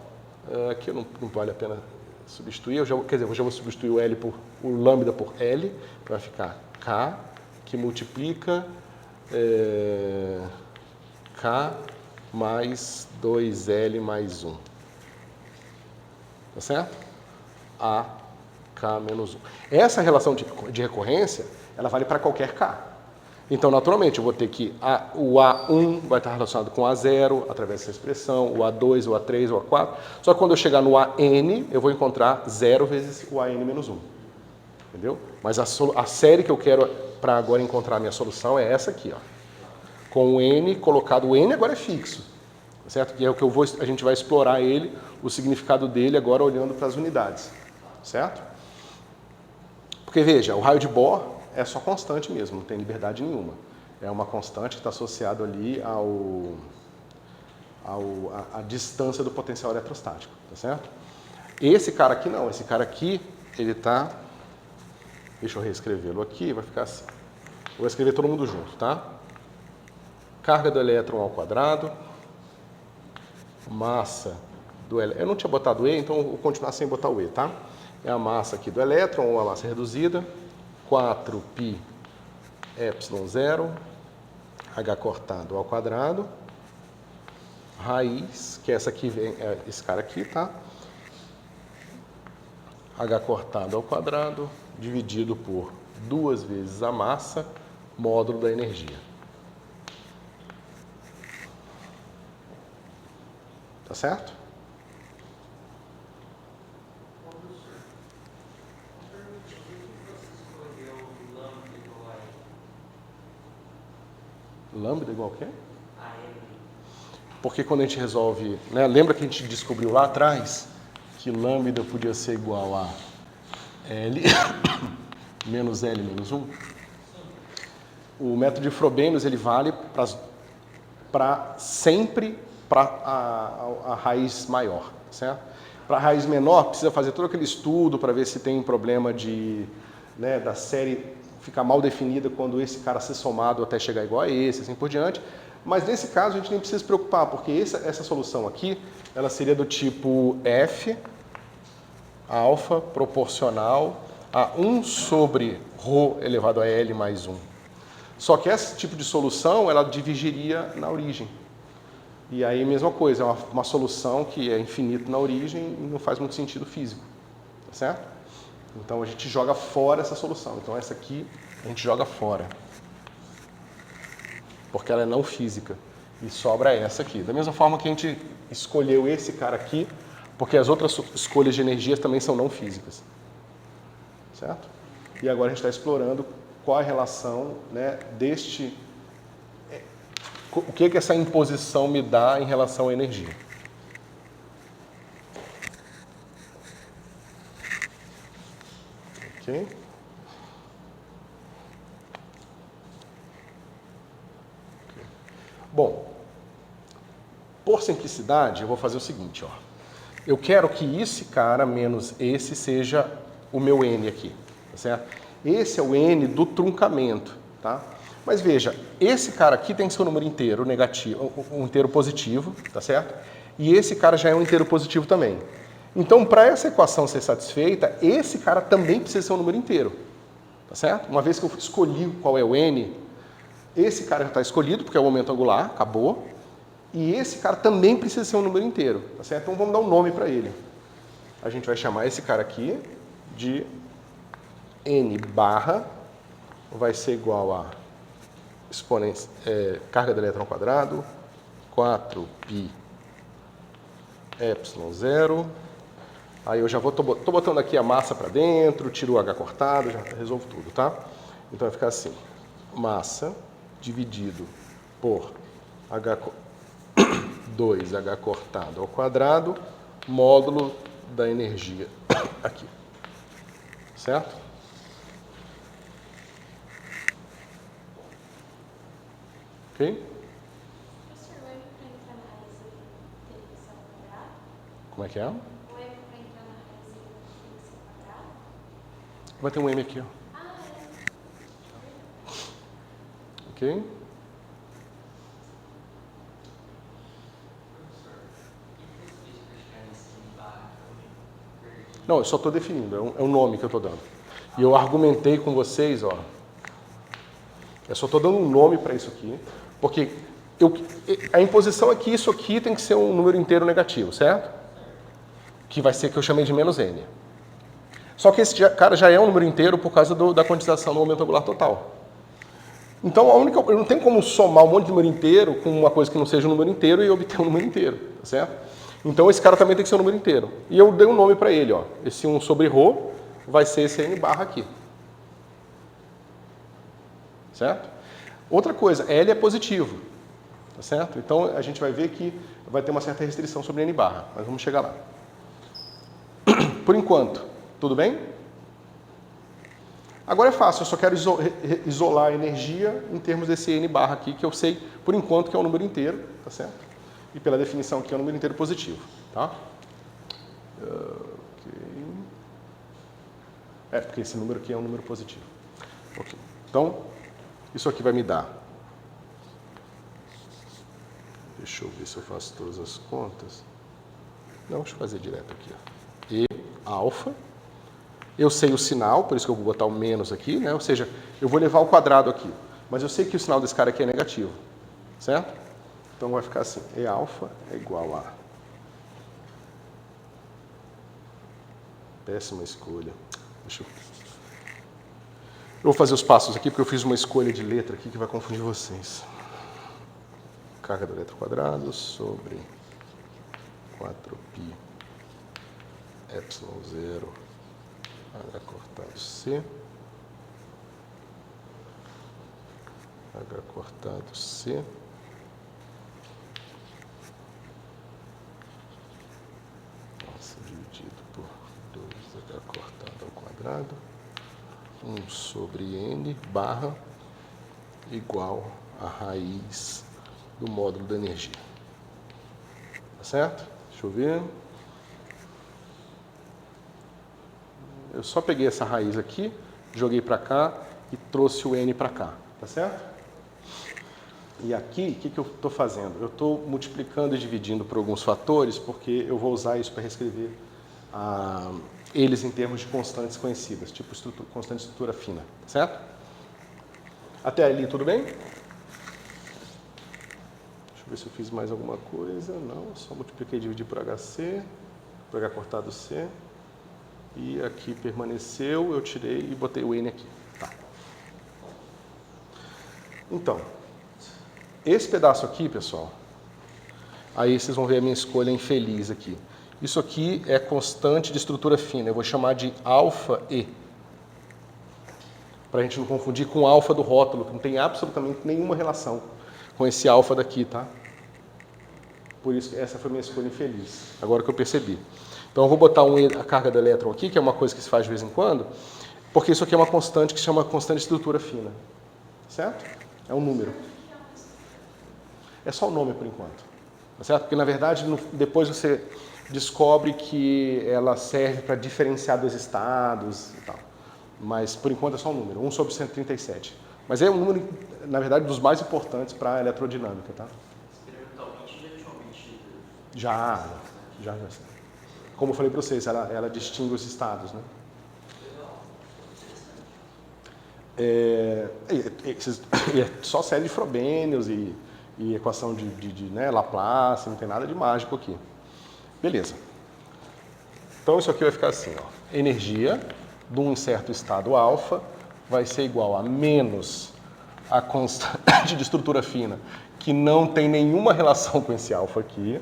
aqui não vale a pena substituir, eu já vou substituir o L por o lambda por L, vai ficar K, que multiplica K mais 2L mais 1. Tá certo? A, K menos 1. Essa relação de recorrência, ela vale para qualquer K. Então, naturalmente, eu vou ter que o A1 vai estar relacionado com o A0, através dessa expressão, o A2, o A3, o A4. Só que quando eu chegar no AN, eu vou encontrar 0 vezes o AN menos 1. Entendeu? Mas a série que eu quero para agora encontrar a minha solução é essa aqui, ó. Com o N colocado, o N agora é fixo. Certo? Que é o que a gente vai explorar ele, o significado dele agora olhando para as unidades, certo? Porque veja, o raio de Bohr é só constante mesmo, não tem liberdade nenhuma. É uma constante que está associado ali à distância do potencial eletrostático, tá certo? Esse cara aqui não, esse cara aqui, ele está, deixa eu reescrevê-lo aqui, vai ficar assim. Vou escrever todo mundo junto, tá? Carga do elétron ao quadrado, massa do elétron. Eu não tinha botado E, então eu vou continuar sem botar o E, tá? É a massa aqui do elétron, ou a massa reduzida, 4π ε0, H cortado ao quadrado, raiz, que essa aqui vem, é esse cara aqui, tá? H cortado ao quadrado, dividido por 2 vezes a massa, módulo da energia. Tá certo? Lambda igual a quê? Porque quando a gente resolve, né, lembra que a gente descobriu lá atrás que lambda podia ser igual a L menos L menos 1? O método de Frobenius, ele vale para sempre para a raiz maior, certo? Para a raiz menor, precisa fazer todo aquele estudo para ver se tem um problema da série ficar mal definida quando esse cara ser somado até chegar igual a esse, assim por diante. Mas nesse caso a gente nem precisa se preocupar, porque essa solução aqui, ela seria do tipo F, alfa, proporcional a 1 sobre ρ elevado a L mais 1. Só que esse tipo de solução, ela divergiria na origem. E aí, mesma coisa, é uma solução que é infinita na origem e não faz muito sentido físico, tá certo? Então, a gente joga fora essa solução. Então, essa aqui, a gente joga fora. Porque ela é não física. E sobra essa aqui. Da mesma forma que a gente escolheu esse cara aqui, porque as outras escolhas de energias também são não físicas. Certo? E agora a gente está explorando qual a relação, né, deste... O que essa imposição me dá em relação à energia. Ok? Bom, por simplicidade, eu vou fazer o seguinte, ó. Eu quero que esse cara menos esse seja o meu N aqui, tá certo? Esse é o N do truncamento, tá? Mas veja, esse cara aqui tem seu número inteiro negativo, um inteiro positivo, tá certo? E esse cara já é um inteiro positivo também. Então, para essa equação ser satisfeita, esse cara também precisa ser um número inteiro, tá certo? Uma vez que eu escolhi qual é o N, esse cara já está escolhido, porque é o momento angular, acabou. E esse cara também precisa ser um número inteiro, tá certo? Então, vamos dar um nome para ele. A gente vai chamar esse cara aqui de N barra, vai ser igual a carga do elétron ao quadrado, 4π ε0. Aí eu já tô botando aqui a massa para dentro, tiro o H cortado, já resolvo tudo, tá? Então vai ficar assim, massa dividido por 2H cortado ao quadrado, módulo da energia aqui, certo? Ok? Professor, o M para entrar na raiz teria que ser ao quadrado? Como é que é? O M para entrar na raiz teria que ser ao quadrado? Vai ter um M aqui, ó. Ah, Ok? Não, eu só estou definindo, é um nome que eu estou dando. E eu argumentei com vocês, ó. Eu só estou dando um nome para isso aqui, porque a imposição é que isso aqui tem que ser um número inteiro negativo, certo? Que vai ser que eu chamei de menos n. Só que esse cara já é um número inteiro por causa da quantização do momento angular total. Então, eu não tenho como somar um monte de número inteiro com uma coisa que não seja um número inteiro e obter um número inteiro, tá certo? Então, esse cara também tem que ser um número inteiro. E eu dei um nome para ele, ó. Esse 1 sobre ρ vai ser esse n barra aqui. Certo? Outra coisa, L é positivo, tá certo? Então, a gente vai ver que vai ter uma certa restrição sobre n barra, mas vamos chegar lá. Por enquanto, tudo bem? Agora é fácil, eu só quero isolar a energia em termos desse n barra aqui, que eu sei, por enquanto, que é um número inteiro, tá certo? E pela definição aqui é um número inteiro positivo, tá? Ok. Porque esse número aqui é um número positivo. Ok. Então, isso aqui vai me dar... Deixa eu ver se eu faço todas as contas. Não, deixa eu fazer direto aqui, ó. E alfa. Eu sei o sinal, por isso que eu vou botar o menos aqui, né? Ou seja, eu vou levar ao quadrado aqui. Mas eu sei que o sinal desse cara aqui é negativo, certo? Então vai ficar assim, E alfa é igual a... Péssima escolha. Eu vou fazer os passos aqui, porque eu fiz uma escolha de letra aqui que vai confundir vocês. Carga da letra ao quadrado sobre 4π epsilon 0 H cortado C, H cortado C, dividido por 2H cortado ao quadrado, 1 sobre N barra igual a raiz do módulo da energia. Tá certo? Deixa eu ver. Eu só peguei essa raiz aqui, joguei para cá e trouxe o N para cá, tá certo? E aqui, o que eu estou fazendo? Eu estou multiplicando e dividindo por alguns fatores, porque eu vou usar isso para reescrever eles em termos de constantes conhecidas, tipo constante de estrutura fina, tá certo? Até ali, tudo bem? Deixa eu ver se eu fiz mais alguma coisa. Não, só multipliquei e dividi por HC, por H cortado C. E aqui permaneceu, eu tirei e botei o N aqui. Tá. Então, esse pedaço aqui, pessoal, aí vocês vão ver a minha escolha infeliz aqui. Isso aqui é constante de estrutura fina, eu vou chamar de alfa E. Para a gente não confundir com o alfa do rótulo, que não tem absolutamente nenhuma relação com esse alfa daqui, tá? Por isso, essa foi a minha escolha infeliz, agora que eu percebi. Então, eu vou botar a carga do elétron aqui, que é uma coisa que se faz de vez em quando, porque isso aqui é uma constante que se chama constante de estrutura fina. Certo? É um número. É só o nome, por enquanto. Certo? Porque, na verdade, depois você descobre que ela serve para diferenciar dos estados e tal. Mas, por enquanto, é só um número. 1 sobre 137. Mas é um número, na verdade, dos mais importantes para a eletrodinâmica. Tá? Experimentalmente já tinha obtido. Já. Como eu falei para vocês, ela distingue os estados, né? É só série de Frobenius e equação de Laplace, não tem nada de mágico aqui. Beleza. Então isso aqui vai ficar assim, ó. Energia de um certo estado alfa vai ser igual a menos a constante de estrutura fina, que não tem nenhuma relação com esse alfa aqui,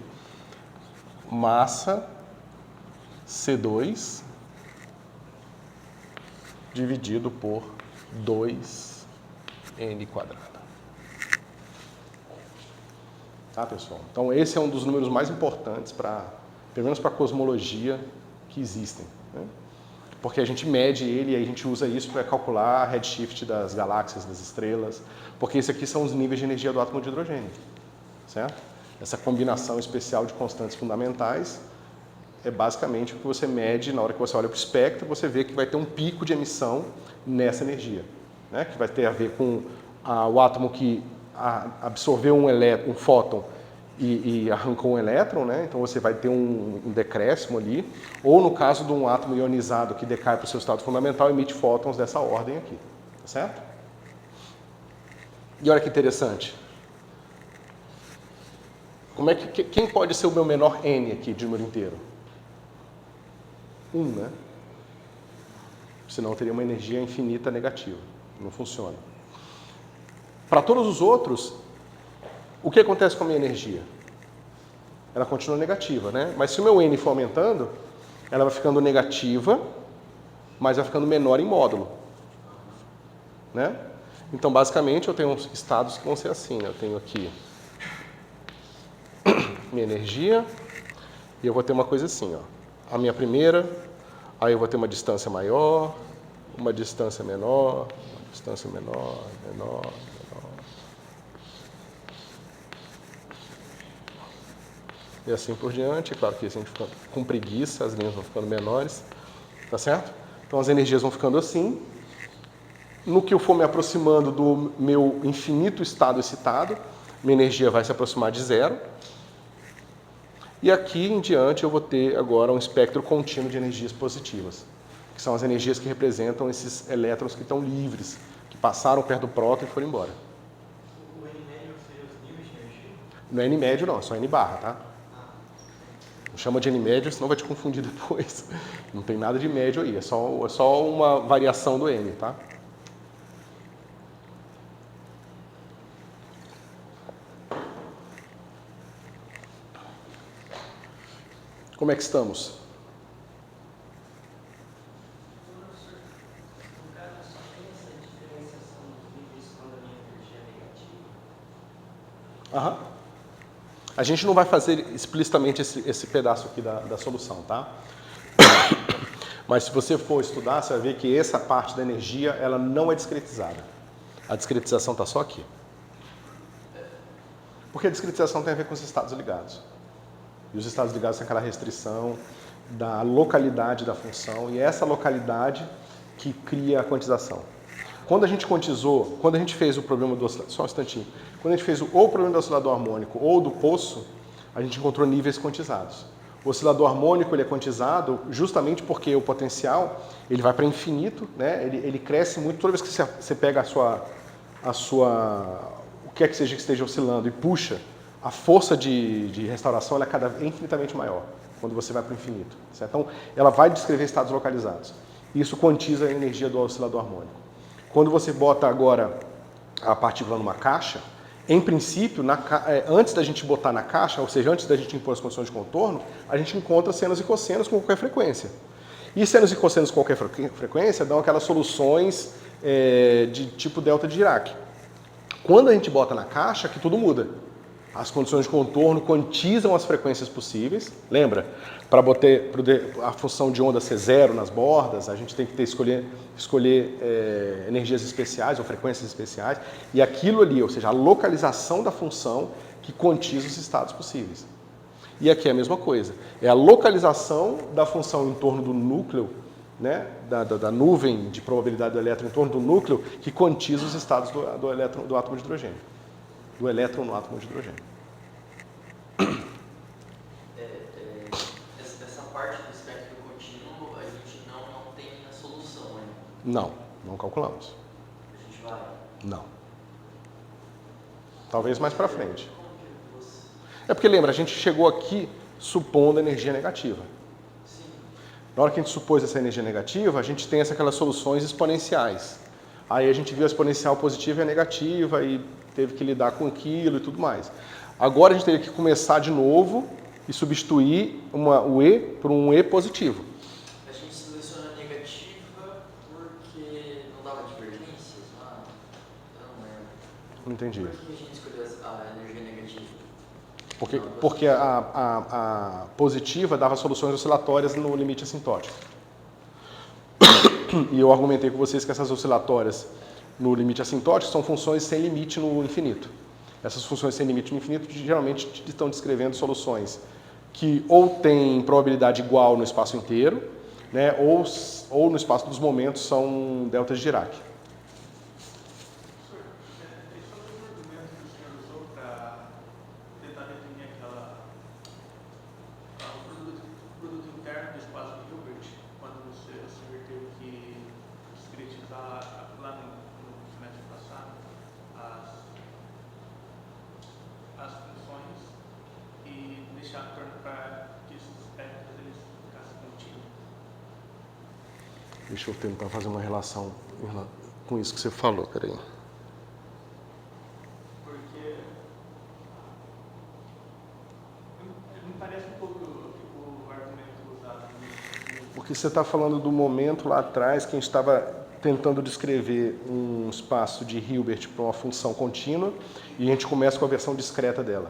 massa C2 dividido por 2n quadrado. Tá, pessoal? Então, esse é um dos números mais importantes, pelo menos para a cosmologia, que existem. Né? porque a gente mede ele e a gente usa isso para calcular a redshift das galáxias, das estrelas, porque esses aqui são os níveis de energia do átomo de hidrogênio, certo? Essa combinação especial de constantes fundamentais é basicamente o que você mede na hora que você olha para o espectro, você vê que vai ter um pico de emissão nessa energia, né? Que vai ter a ver com o átomo que absorveu um fóton e arrancou um elétron, né? Então você vai ter um decréscimo ali, ou no caso de um átomo ionizado que decai para o seu estado fundamental, emite fótons dessa ordem aqui, tá certo? E olha que interessante. Quem pode ser o meu menor n aqui de número inteiro? 1, né? Senão eu teria uma energia infinita negativa. Não funciona. Para todos os outros, o que acontece com a minha energia? Ela continua negativa, né? Mas se o meu n for aumentando, ela vai ficando negativa, mas vai ficando menor em módulo, né? Então, basicamente, eu tenho estados que vão ser assim, né? Eu tenho aqui minha energia, e eu vou ter uma coisa assim, ó. A minha primeira, aí eu vou ter uma distância maior, uma distância menor, uma distância menor, menor. E assim por diante. Claro que se a gente fica com preguiça, as linhas vão ficando menores, tá certo? Então as energias vão ficando assim. No que eu for me aproximando do meu infinito estado excitado, minha energia vai se aproximar de zero. E aqui em diante eu vou ter agora um espectro contínuo de energias positivas, que são as energias que representam esses elétrons que estão livres, que passaram perto do próton e foram embora. O N médio seria os níveis de energia? Não é N médio não, é só N barra, tá? Não chama de N médio, senão vai te confundir depois. Não tem nada de médio aí, é só uma variação do N, tá? Como é que estamos? Professor, no caso só tem essa diferenciação dos níveis quando a minha energia é negativa? Aham. A gente não vai fazer explicitamente esse pedaço aqui da solução, tá? Mas se você for estudar, você vai ver que essa parte da energia, ela não é discretizada. A discretização está só aqui. Porque a discretização tem a ver com os estados ligados. E os estados ligados têm aquela restrição da localidade da função, e é essa localidade que cria a quantização. Quando a gente quantizou, quando a gente fez o problema do oscilador, só um instantinho, quando a gente fez ou o problema do oscilador harmônico ou do poço, a gente encontrou níveis quantizados. O oscilador harmônico ele é quantizado justamente porque o potencial ele vai para infinito, né? Ele cresce muito toda vez que você pega o que é que seja que esteja oscilando e puxa, a força de restauração ela é infinitamente maior quando você vai para o infinito. Certo? Então, ela vai descrever estados localizados. Isso quantiza a energia do oscilador harmônico. Quando você bota agora a partícula numa caixa, em princípio, antes da gente botar na caixa, ou seja, antes da gente impor as condições de contorno, a gente encontra senos e cossenos com qualquer frequência. E senos e cossenos com qualquer frequência dão aquelas soluções de tipo delta de Dirac. Quando a gente bota na caixa, que tudo muda. As condições de contorno quantizam as frequências possíveis. Lembra? Para a função de onda ser zero nas bordas, a gente tem que escolher energias especiais ou frequências especiais. E aquilo ali, ou seja, a localização da função que quantiza os estados possíveis. E aqui é a mesma coisa. É a localização da função em torno do núcleo, né, da nuvem de probabilidade do elétron em torno do núcleo, que quantiza os estados do átomo de hidrogênio. Do elétron no átomo de hidrogênio. Essa parte do espectro contínuo a gente não tem na solução ainda. Não calculamos. A gente vai. Não. Talvez mais para frente. Como que você... É porque lembra, a gente chegou aqui supondo energia negativa. Sim. Na hora que a gente supôs essa energia negativa, a gente tem aquelas soluções exponenciais. Aí a gente viu a exponencial positiva e a negativa e teve que lidar com aquilo e tudo mais. Agora a gente teria que começar de novo e substituir o E por um E positivo. A gente seleciona a negativa porque não dava divergências lá? Eu não lembro. Não entendi. Por que a gente escolheu a energia negativa? Porque a positiva dava soluções oscilatórias no limite assintótico. E eu argumentei com vocês que essas oscilatórias no limite assintótico são funções sem limite no infinito. Essas funções sem limite no infinito geralmente estão descrevendo soluções que ou têm probabilidade igual no espaço inteiro, né, ou no espaço dos momentos são deltas de Dirac. Deixa eu tentar fazer uma relação com isso que você falou, peraí. Porque me parece um pouco o argumento usado. Porque você está falando do momento lá atrás que a gente estava tentando descrever um espaço de Hilbert para uma função contínua e a gente começa com a versão discreta dela.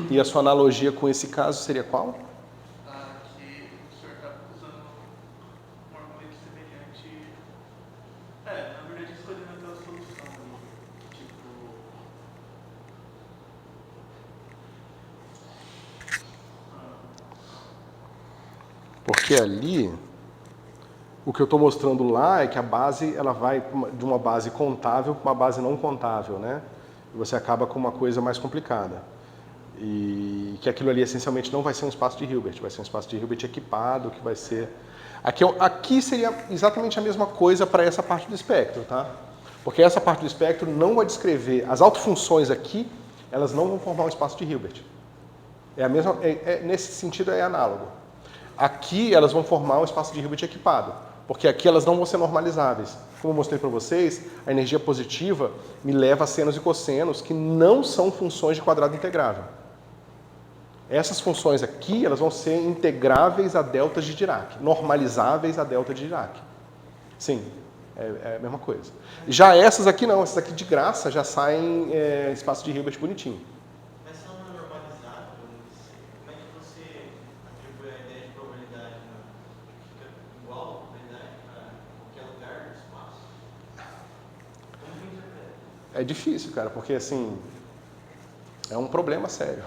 E a sua analogia com esse caso seria qual? Porque ali, o que eu estou mostrando lá é que a base ela vai de uma base contável para uma base não contável, né? E você acaba com uma coisa mais complicada. E que aquilo ali essencialmente não vai ser um espaço de Hilbert, vai ser um espaço de Hilbert equipado, que vai ser... Aqui seria exatamente a mesma coisa para essa parte do espectro, tá? Porque essa parte do espectro não vai descrever... As autofunções aqui, elas não vão formar um espaço de Hilbert. Nesse sentido é análogo. Aqui elas vão formar um espaço de Hilbert equipado, porque aqui elas não vão ser normalizáveis. Como eu mostrei para vocês, a energia positiva me leva a senos e cossenos que não são funções de quadrado integrável. Essas funções aqui elas vão ser integráveis a deltas de Dirac, normalizáveis a delta de Dirac. Sim, é a mesma coisa. Já essas aqui não, essas aqui de graça já saem espaço de Hilbert bonitinho. É difícil, cara, porque assim, é um problema sério,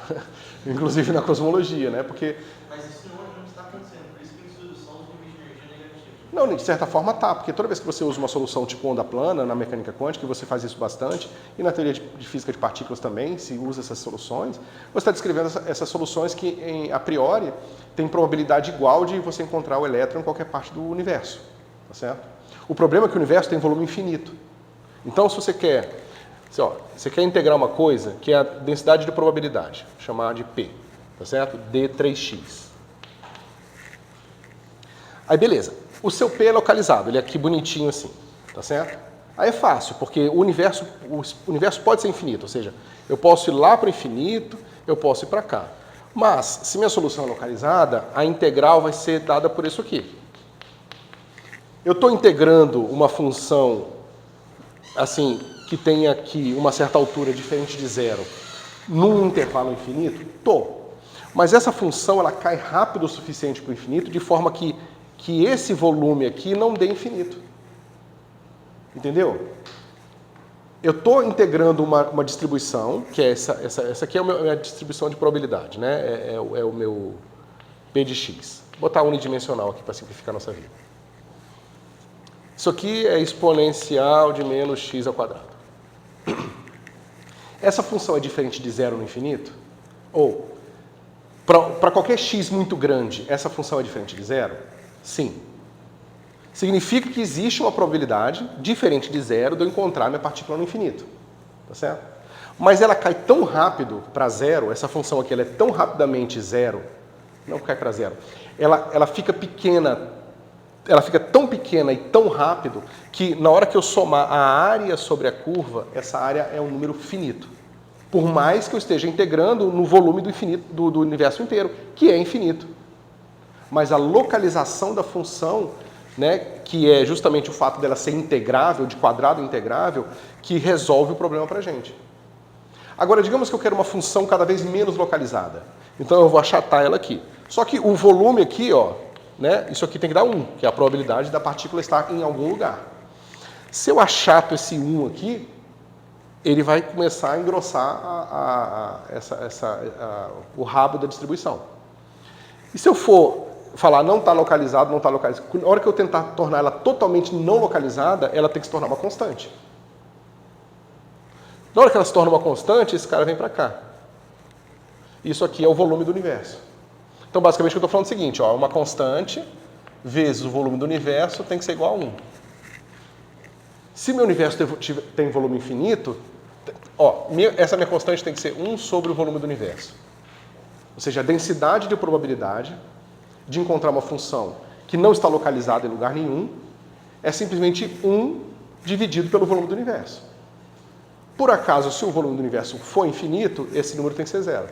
inclusive na cosmologia, né? Porque... Mas isso não está acontecendo, por isso que a solução do limite de energia é negativa. Não, de certa forma tá, porque toda vez que você usa uma solução tipo onda plana na mecânica quântica, e você faz isso bastante, e na teoria de física de partículas também, se usa essas soluções, você está descrevendo essas soluções que, a priori, tem probabilidade igual de você encontrar o elétron em qualquer parte do universo, tá certo? O problema é que o universo tem volume infinito. Então, se você quer... Você quer integrar uma coisa que é a densidade de probabilidade, chamar de P, tá certo? D3x. Aí beleza, o seu P é localizado, ele é aqui bonitinho assim, tá certo? Aí é fácil, porque o universo pode ser infinito, ou seja, eu posso ir lá para o infinito, eu posso ir para cá. Mas, se minha solução é localizada, a integral vai ser dada por isso aqui. Eu estou integrando uma função, assim... que tem aqui uma certa altura diferente de zero num intervalo infinito? Mas essa função ela cai rápido o suficiente para o infinito de forma que esse volume aqui não dê infinito. Entendeu? Eu estou integrando uma distribuição, que é essa aqui é a distribuição de probabilidade, né? É o meu P de x. Vou botar unidimensional aqui para simplificar a nossa vida. Isso aqui é exponencial de menos x ao quadrado. Essa função é diferente de zero no infinito? Ou, para qualquer x muito grande, essa função é diferente de zero? Sim. Significa que existe uma probabilidade diferente de zero de eu encontrar minha partícula no infinito. Tá certo? Mas ela cai tão rápido para zero, essa função aqui ela é tão rapidamente zero, não cai para zero, ela fica pequena, ela fica tão pequena e tão rápido que na hora que eu somar a área sobre a curva, essa área é um número finito. Por mais que eu esteja integrando no volume do infinito, do universo inteiro, que é infinito. Mas a localização da função, né, que é justamente o fato dela ser integrável, de quadrado integrável, que resolve o problema para a gente. Agora, digamos que eu quero uma função cada vez menos localizada. Então eu vou achatar ela aqui. Só que o volume aqui, ó, né, isso aqui tem que dar 1, que é a probabilidade da partícula estar em algum lugar. Se eu achato esse 1 aqui, ele vai começar a engrossar o rabo da distribuição. E se eu for falar não está localizado, não está localizado, na hora que eu tentar tornar ela totalmente não localizada, ela tem que se tornar uma constante. Na hora que ela se torna uma constante, esse cara vem para cá. Isso aqui é o volume do universo. Então, basicamente, eu estou falando o seguinte, ó, uma constante vezes o volume do universo tem que ser igual a 1. Se meu universo tem volume infinito, ó, essa minha constante tem que ser 1 sobre o volume do universo. Ou seja, a densidade de probabilidade de encontrar uma função que não está localizada em lugar nenhum é simplesmente 1 dividido pelo volume do universo. Por acaso, se o volume do universo for infinito, esse número tem que ser 0.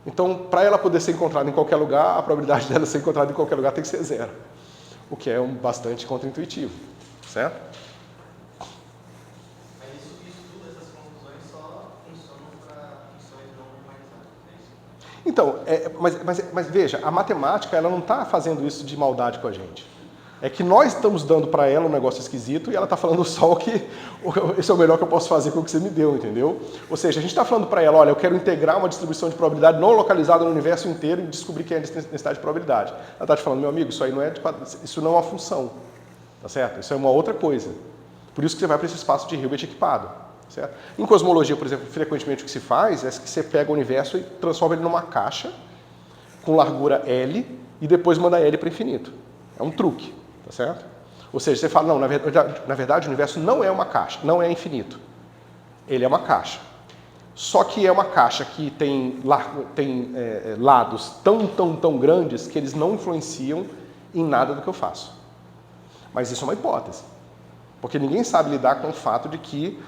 Então, para ela poder ser encontrada em qualquer lugar, a probabilidade dela ser encontrada em qualquer lugar tem que ser 0. O que é bastante contraintuitivo, certo? Mas isso tudo, essas conclusões só funcionam para funções não normalizadas, é isso? Então, mas veja, a matemática ela não está fazendo isso de maldade com a gente. É que nós estamos dando para ela um negócio esquisito e ela está falando só que esse é o melhor que eu posso fazer com o que você me deu, entendeu? Ou seja, a gente está falando para ela, olha, eu quero integrar uma distribuição de probabilidade não localizada no universo inteiro e descobrir quem é a densidade de probabilidade. Ela está te falando, meu amigo, isso aí isso não é uma função, tá certo? Isso é uma outra coisa. Por isso que você vai para esse espaço de Hilbert equipado, certo? Em cosmologia, por exemplo, frequentemente o que se faz é que você pega o universo e transforma ele numa caixa com largura L e depois manda L para infinito. É um truque. Tá certo? Ou seja, você fala, não, na verdade o universo não é uma caixa, não é infinito. Ele é uma caixa. Só que é uma caixa que tem lados tão grandes que eles não influenciam em nada do que eu faço. Mas isso é uma hipótese. Porque ninguém sabe lidar com o fato de que,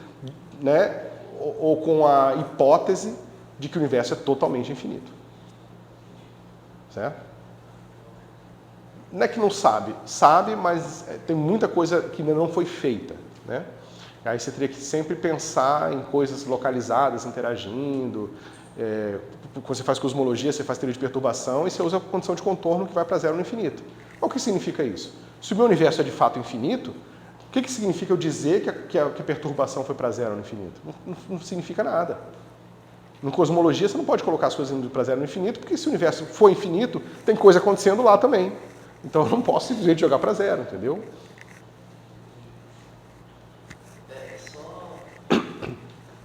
né, ou com a hipótese de que o universo é totalmente infinito. Certo? Não é que não sabe, mas tem muita coisa que ainda não foi feita, né? Aí você teria que sempre pensar em coisas localizadas, interagindo. Quando você faz cosmologia, você faz teoria de perturbação e você usa a condição de contorno que vai para 0 no infinito. O que significa isso? Se o meu universo é de fato infinito, o que significa eu dizer que a perturbação foi para 0 no infinito? Não significa nada. Em cosmologia, você não pode colocar as coisas indo para 0 no infinito, porque se o universo for infinito, tem coisa acontecendo lá também. Então eu não posso simplesmente jogar para 0, entendeu?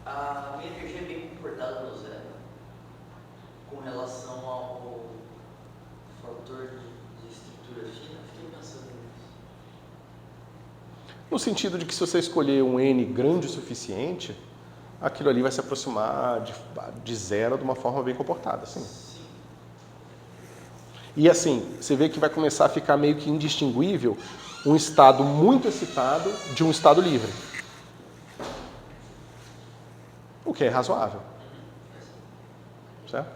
A minha energia é bem comportada no 0 com relação ao fator de estrutura fina. Fiquei pensando nisso. No sentido de que se você escolher um N grande o suficiente, aquilo ali vai se aproximar de 0 de uma forma bem comportada, sim. E assim, você vê que vai começar a ficar meio que indistinguível um estado muito excitado de um estado livre. O que é razoável. Certo?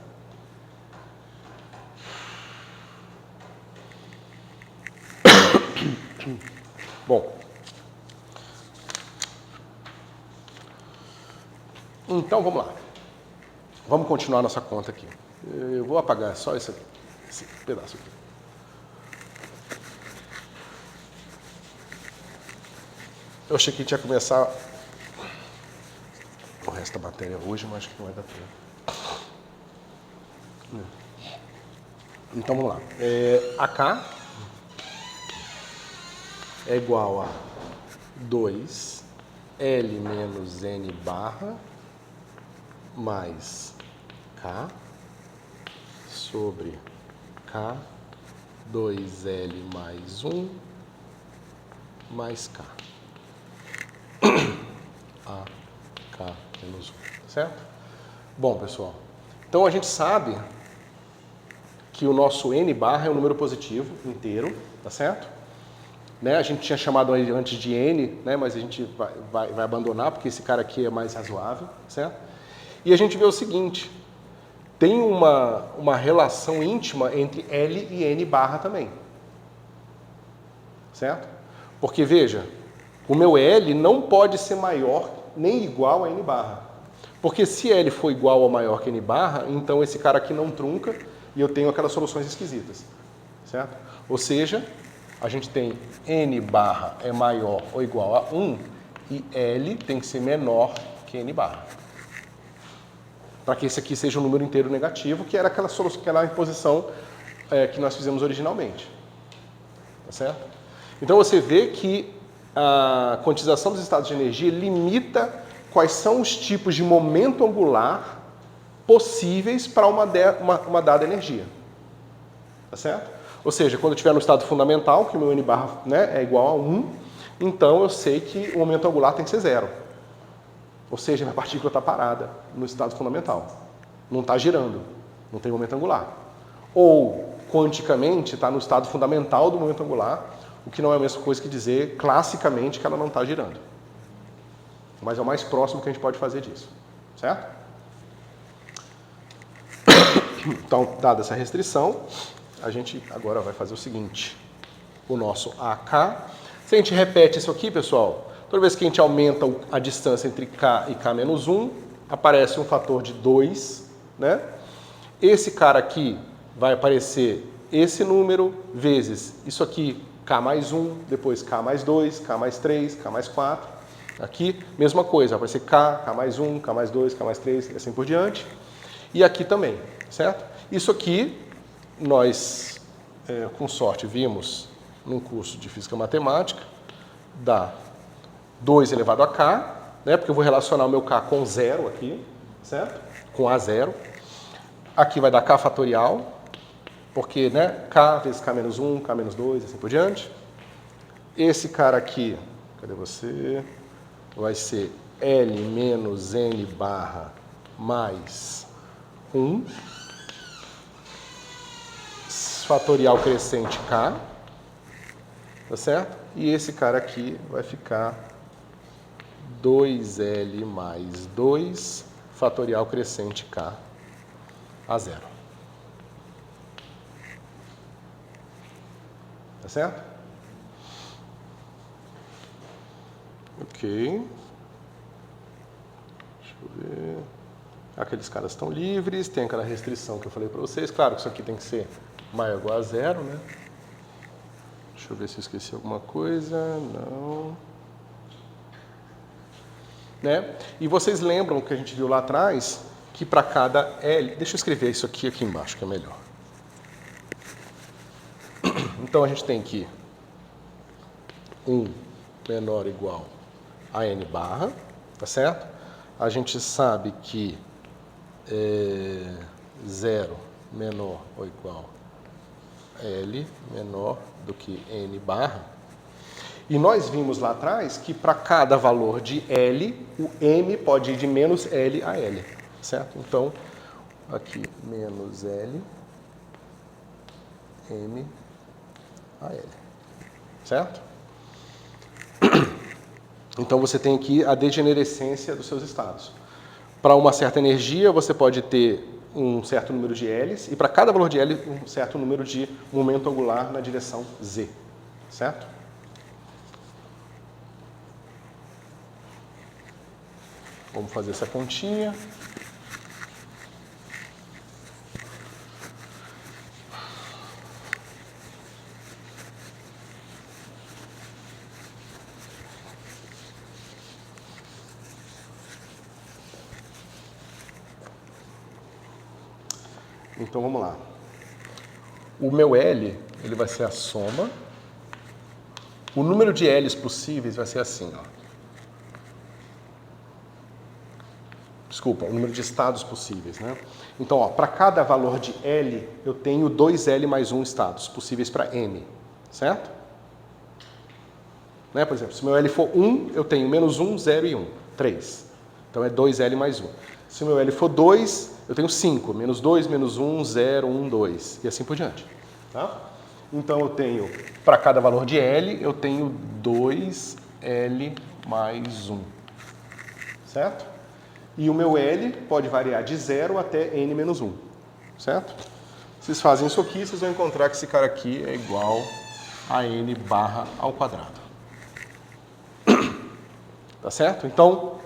Bom. Então, vamos lá. Vamos continuar nossa conta aqui. Eu vou apagar só esse pedaço aqui. Eu achei que a gente ia começar o resto da matéria hoje, mas acho que não vai dar tempo. Então, vamos lá. AK é igual a 2L menos N barra mais K sobre K, 2L mais 1, mais K. A, K menos 1, certo? Bom, pessoal, então a gente sabe que o nosso N barra é um número positivo inteiro, tá certo? Né? A gente tinha chamado ele antes de N, né? Mas a gente vai abandonar, porque esse cara aqui é mais razoável, certo? E a gente vê o seguinte, tem uma relação íntima entre L e N barra também. Certo? Porque, veja, o meu L não pode ser maior nem igual a N barra. Porque se L for igual ou maior que N barra, então esse cara aqui não trunca e eu tenho aquelas soluções esquisitas. certo? Ou seja, a gente tem N barra é maior ou igual a 1 e L tem que ser menor que N barra. Para que esse aqui seja um número inteiro negativo, que era aquela imposição que nós fizemos originalmente. Tá certo? Então você vê que a quantização dos estados de energia limita quais são os tipos de momento angular possíveis para uma dada energia. Tá certo? Ou seja, quando eu estiver no estado fundamental, que o meu N barra, né, é igual a 1, então eu sei que o momento angular tem que ser 0. Ou seja, minha partícula está parada no estado fundamental. Não está girando, não tem momento angular. Ou, quanticamente, está no estado fundamental do momento angular, o que não é a mesma coisa que dizer classicamente que ela não está girando. Mas é o mais próximo que a gente pode fazer disso. Certo? Então, dada essa restrição, a gente agora vai fazer o seguinte. O nosso AK. Se a gente repete isso aqui, pessoal, toda vez que a gente aumenta a distância entre K e K menos 1, aparece um fator de 2, né? Esse cara aqui vai aparecer esse número vezes isso aqui, K mais 1, depois K mais 2, K mais 3, K mais 4. Aqui, mesma coisa, vai aparecer K, K mais 1, K mais 2, K mais 3 e assim por diante. E aqui também, certo? Isso aqui nós, com sorte, vimos num curso de Física Matemática, dá 2 elevado a K, né? Porque eu vou relacionar o meu K com 0 aqui, certo? Com A0. Aqui vai dar K fatorial, porque, né, K vezes K menos 1, K menos 2, assim por diante. Esse cara aqui, cadê você? Vai ser L menos N barra mais 1, fatorial crescente K, tá certo? E esse cara aqui vai ficar 2L mais 2, fatorial crescente K a 0. Tá certo? Ok. Deixa eu ver. Aqueles caras estão livres, tem aquela restrição que eu falei para vocês. Claro que isso aqui tem que ser maior ou igual a 0, né? Deixa eu ver se eu esqueci alguma coisa. Não. Né? E vocês lembram que a gente viu lá atrás que para cada L... Deixa eu escrever isso aqui embaixo, que é melhor. Então a gente tem que 1 menor ou igual a N barra, tá certo? A gente sabe que 0 menor ou igual a L menor do que N barra. E nós vimos lá atrás que para cada valor de L, o M pode ir de menos L a L, certo? Então, aqui menos L, M a L, certo? Então você tem aqui a degenerescência dos seus estados. Para uma certa energia, você pode ter um certo número de L's, e para cada valor de L, um certo número de momento angular na direção Z, certo? Vamos fazer essa continha. Então vamos lá. O meu L, ele vai ser a soma. O número de L's possíveis vai ser assim, ó. Desculpa, o número de estados possíveis, né? Então, ó, para cada valor de L, eu tenho 2L mais 1 estados possíveis para N, certo? Né? Por exemplo, se meu L for 1, eu tenho menos 1, 0 e 1, 3. Então é 2L mais 1. Se o meu L for 2, eu tenho 5, menos 2, menos 1, 0, 1, 2, e assim por diante. Tá? Então eu tenho, para cada valor de L, eu tenho 2L mais 1, certo? E o meu L pode variar de 0 até N menos 1, certo? Vocês fazem isso aqui, vocês vão encontrar que esse cara aqui é igual a N barra ao quadrado. Tá certo? Então,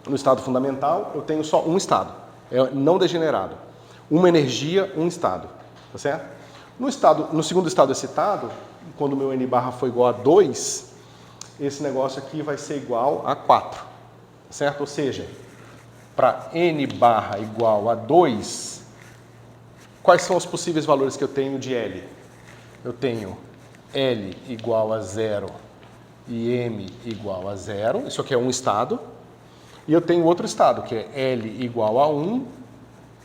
no estado fundamental, eu tenho só um estado, é não degenerado. Uma energia, um estado, tá certo? No segundo estado excitado, quando o meu N barra for igual a 2, esse negócio aqui vai ser igual a 4, certo? Ou seja, para N barra igual a 2, quais são os possíveis valores que eu tenho de L? Eu tenho L igual a 0 e M igual a 0, isso aqui é um estado. E eu tenho outro estado, que é L igual a 1,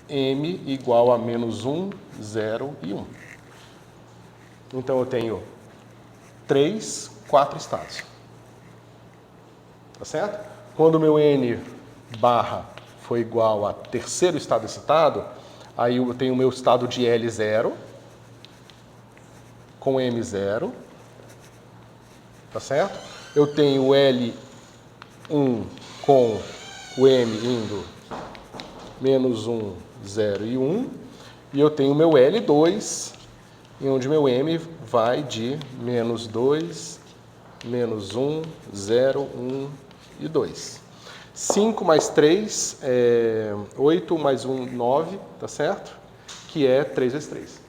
M igual a menos 1, 0 e 1. Então eu tenho 4 estados. Tá certo? Quando o meu N barra for igual a terceiro estado excitado, aí eu tenho o meu estado de L0 com M0. Tá certo? Eu tenho o L1 com o M indo menos 1, 0 e 1. E eu tenho o meu L2, em onde meu M vai de menos 2, menos 1, 0, 1 e 2. 5 mais 3 é 8, mais 1, 9, tá certo? Que é 3 vezes 3.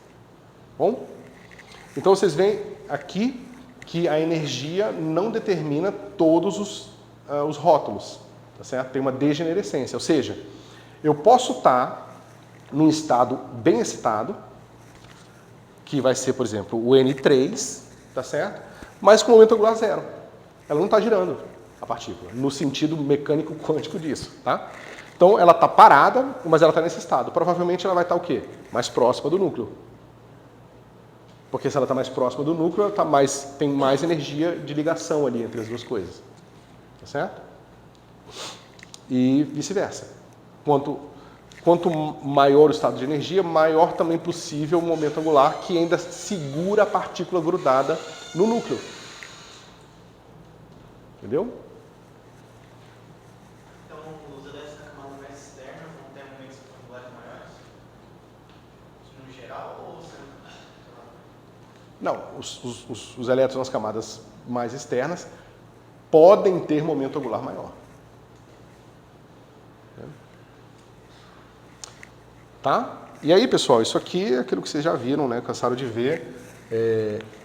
Bom? Então vocês veem aqui que a energia não determina todos os rótulos, tá certo? Tem uma degenerescência, ou seja, eu posso estar num estado bem excitado, que vai ser, por exemplo, o N3, tá certo? Mas com momento angular 0. Ela não está girando, a partícula, no sentido mecânico quântico disso, tá? Então ela está parada, mas ela está nesse estado. Provavelmente ela vai estar o quê? Mais próxima do núcleo. Porque se ela está mais próxima do núcleo, ela tem mais energia de ligação ali entre as duas coisas. Tá certo? E vice-versa. Quanto maior o estado de energia, maior também possível o momento angular que ainda segura a partícula grudada no núcleo. Entendeu? Então, os elétrons na camada mais externa vão ter momentos angulares maiores? No geral, ou você... Não, os elétrons nas camadas mais externas podem ter momento angular maior. Tá? E aí, pessoal, isso aqui é aquilo que vocês já viram, né? Cansaram de ver.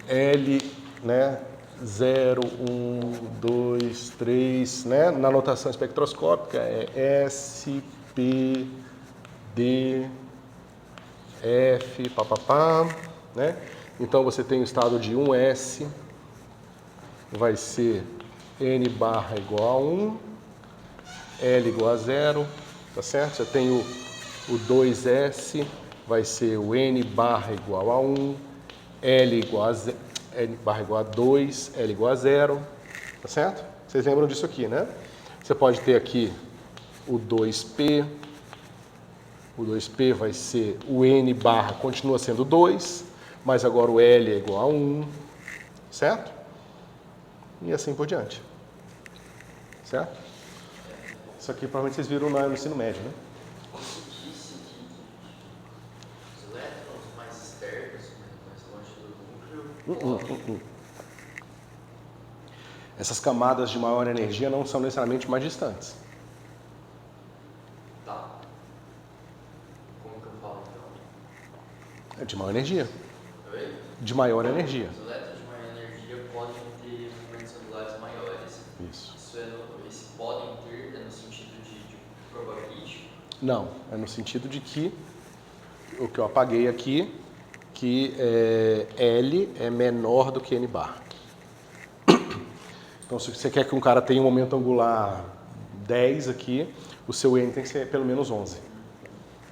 L, né? 0, 1, 2, 3, né? Na notação espectroscópica é S, P, D, F, papapá, né? Então você tem o estado de 1S, vai ser N barra igual a 1, L igual a 0, tá certo? Você tem o 2S, vai ser o N barra igual a 1, L barra igual a 2, L igual a 0, tá certo? Vocês lembram disso aqui, né? Você pode ter aqui o 2P, o 2P vai ser o N barra, continua sendo 2, mas agora o L é igual a 1, certo? E assim por diante, certo? Isso aqui provavelmente vocês viram no ensino médio, né? Você disse que os elétrons mais externos, mais longe do núcleo, Essas camadas de maior energia não são necessariamente mais distantes. tá. Como que eu falo então? É de maior energia. Oi? De maior energia. Os elétrons de maior energia podem ter momentos angulares maiores. Isso. Esse podem ter no sentido de probabilístico? Não, é no sentido de que o que eu apaguei aqui, que L é menor do que N bar. Então, se você quer que um cara tenha um momento angular 10 aqui, o seu N tem que ser pelo menos 11.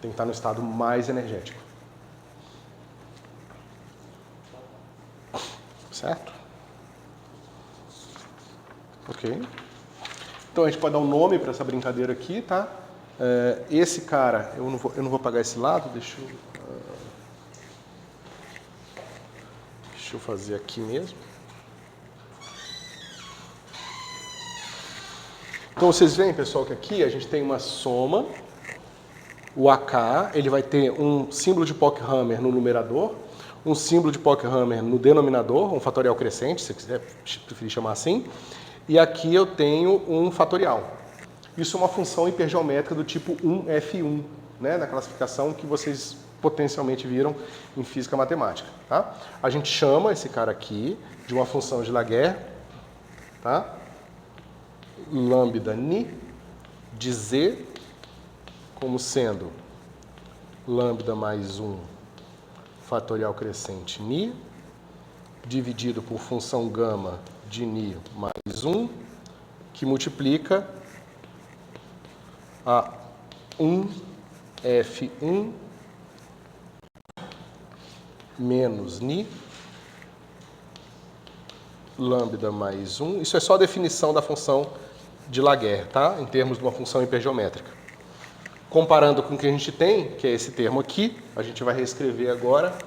Tem que estar no estado mais energético. Certo? Ok. Então, a gente pode dar um nome para essa brincadeira aqui, tá? Esse cara, eu não vou apagar esse lado, deixa eu fazer aqui mesmo. Então vocês veem, pessoal, que aqui a gente tem uma soma, o AK, ele vai ter um símbolo de Pockhammer no numerador, um símbolo de Pockhammer no denominador, um fatorial crescente, se você quiser preferir chamar assim, e aqui eu tenho um fatorial. Isso é uma função hipergeométrica do tipo 1F1, né, na classificação que vocês potencialmente viram em física matemática. Tá? A gente chama esse cara aqui de uma função de Laguerre, tá? Lambda ni de z como sendo lambda mais 1 fatorial crescente ni dividido por função gama de ni mais 1, que multiplica a 1f1 menos ni lambda mais 1. Isso é só a definição da função de Laguerre, tá? Em termos de uma função hipergeométrica. Comparando com o que a gente tem, que é esse termo aqui, a gente vai reescrever agora.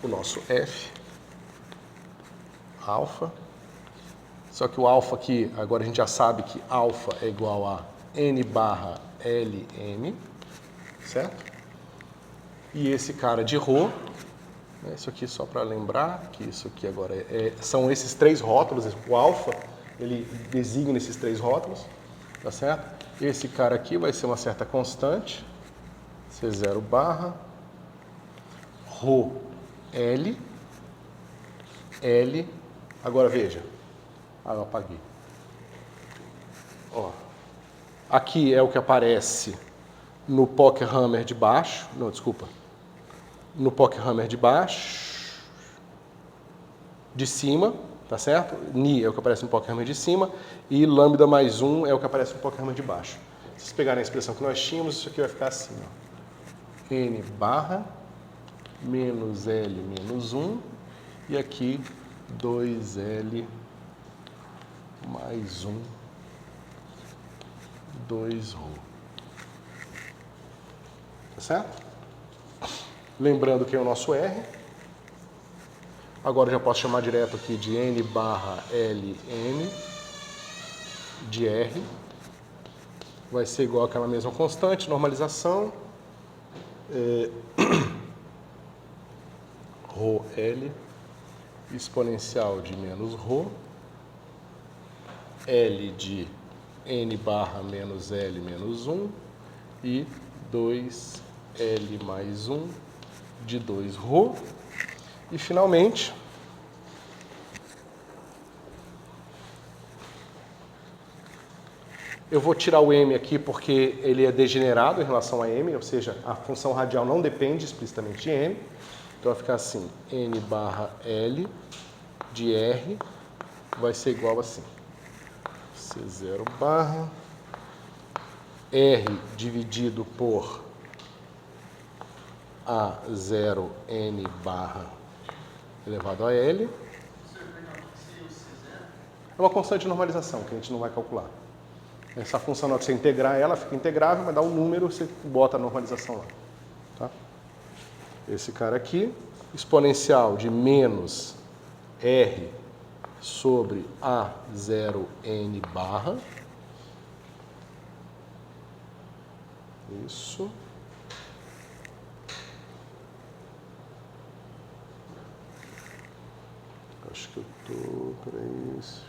O nosso f, alfa. Só que o alfa aqui, agora a gente já sabe que alfa é igual a n barra Lm, certo? E esse cara de ρ, né, isso aqui só para lembrar que isso aqui agora são esses três rótulos, o alfa, ele designa esses três rótulos, tá certo? Esse cara aqui vai ser uma certa constante, C0 barra, ρ L, L, agora veja, eu apaguei. Ó, aqui é o que aparece no Poker Hammer de baixo, não, desculpa, no Poker Hammer de baixo, de cima, tá certo? Ni é o que aparece no Poker Hammer de cima e lambda mais 1 é o que aparece no Poker Hammer de baixo. Se vocês pegarem a expressão que nós tínhamos, isso aqui vai ficar assim, ó. N barra menos L menos 1 e aqui 2L mais 1, 2ρ. Tá certo? Lembrando que é o nosso R. Agora eu já posso chamar direto aqui de N barra Ln de R. Vai ser igual àquela mesma constante, normalização. ρL exponencial de menos ρ, L de N barra menos L menos 1 e 2L mais 1 de 2ρ. E finalmente, eu vou tirar o m aqui porque ele é degenerado em relação a m, ou seja, a função radial não depende explicitamente de m. Então vai ficar assim, N barra L de R vai ser igual assim. C0 barra R dividido por A0N barra elevado a L. É uma constante de normalização que a gente não vai calcular. Essa função, na hora que você integrar ela, fica integrável, mas dá um número, você bota a normalização lá. Tá? Esse cara aqui, exponencial de menos R sobre A0N barra. Isso. Acho que eu tô para isso.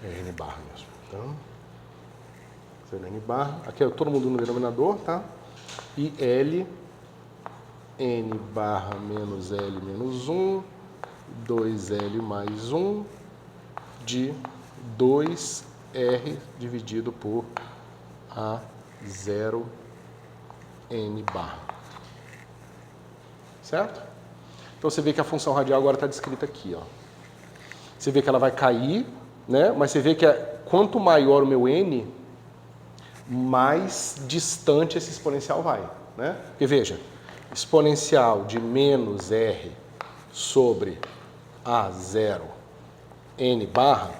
É N barra mesmo. Então, N barra. Aqui é todo mundo no denominador, tá? E L, N barra menos L menos 1, 2L mais 1, de 2R dividido por A0N barra. Certo? Então você vê que a função radial agora está descrita aqui, ó. Você vê que ela vai cair, né? Mas você vê que quanto maior o meu n, mais distante esse exponencial vai, né? Porque veja, exponencial de menos r sobre A0 n barra,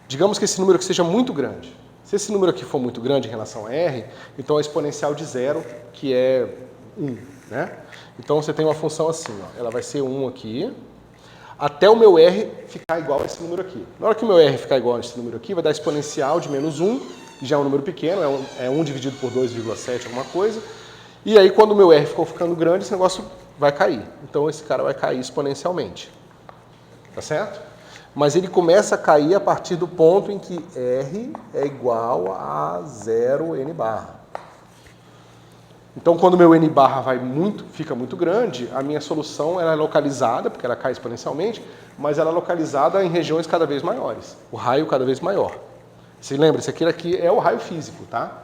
digamos que esse número aqui seja muito grande. Se esse número aqui for muito grande em relação a r, então é exponencial de 0, que é 1, né? Então você tem uma função assim, ó, ela vai ser 1 aqui, até o meu r ficar igual a esse número aqui. Na hora que o meu r ficar igual a esse número aqui, vai dar exponencial de menos 1, que já é um número pequeno, é 1 dividido por 2,7, alguma coisa. E aí, quando o meu r ficou ficando grande, esse negócio vai cair. Então, esse cara vai cair exponencialmente. tá certo? Mas ele começa a cair a partir do ponto em que R é igual a 0 N barra. Então, quando o meu N barra fica muito grande, a minha solução ela é localizada, porque ela cai exponencialmente, mas ela é localizada em regiões cada vez maiores, o raio cada vez maior. Se lembra, esse aqui é o raio físico, tá?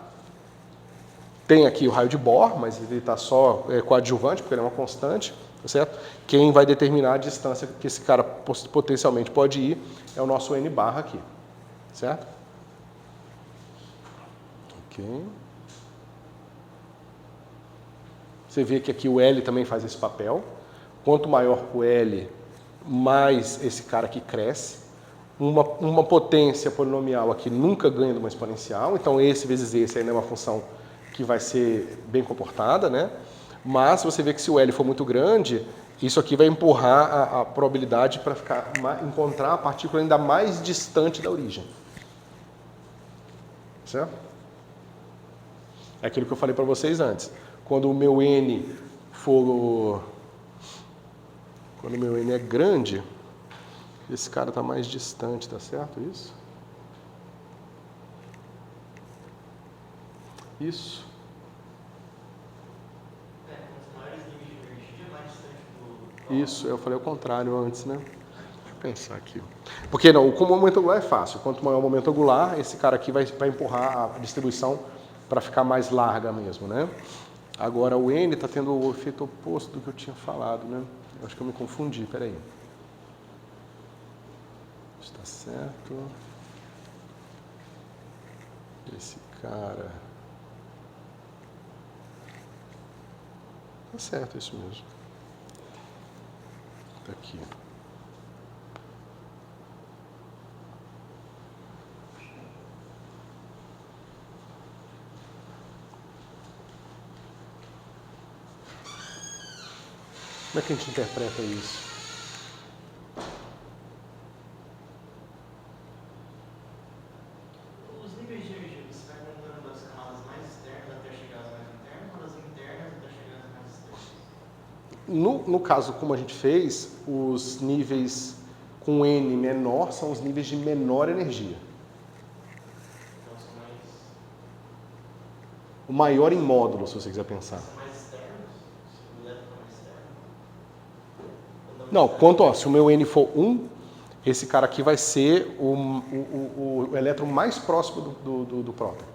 Tem aqui o raio de Bohr, mas ele está só coadjuvante, porque ele é uma constante, tá certo? Quem vai determinar a distância que esse cara potencialmente pode ir é o nosso N barra aqui, certo? Ok. Você vê que aqui o L também faz esse papel. Quanto maior o L, mais esse cara aqui cresce. Uma potência polinomial aqui nunca ganha de uma exponencial, então esse vezes esse ainda é uma função que vai ser bem comportada, né? Mas você vê que se o L for muito grande, isso aqui vai empurrar a probabilidade para encontrar a partícula ainda mais distante da origem. Certo? É aquilo que eu falei para vocês antes. Quando o meu N é grande, esse cara está mais distante, tá certo isso? Isso. Quanto maiores níveis de energia, mais distante do... Isso, eu falei o contrário antes, né? Deixa eu pensar aqui. Porque não, com o momento angular é fácil. Quanto maior o momento angular, esse cara aqui vai empurrar a distribuição para ficar mais larga mesmo, né? Agora o N está tendo o efeito oposto do que eu tinha falado, né? Eu acho que eu me confundi, peraí. Está certo. Esse cara... Tá certo, é isso mesmo. Tá aqui. Como é que a gente interpreta isso? Os níveis de energia, você vai contando das camadas mais externas até chegar às mais internas, ou das internas até chegar às mais externas? No caso, como a gente fez, os níveis com N menor são os níveis de menor energia. Então são mais... O maior em módulo, se você quiser pensar. São mais externos? Se o elétron é mais externo? Não, se o meu N for 1, esse cara aqui vai ser o elétron mais próximo do próton.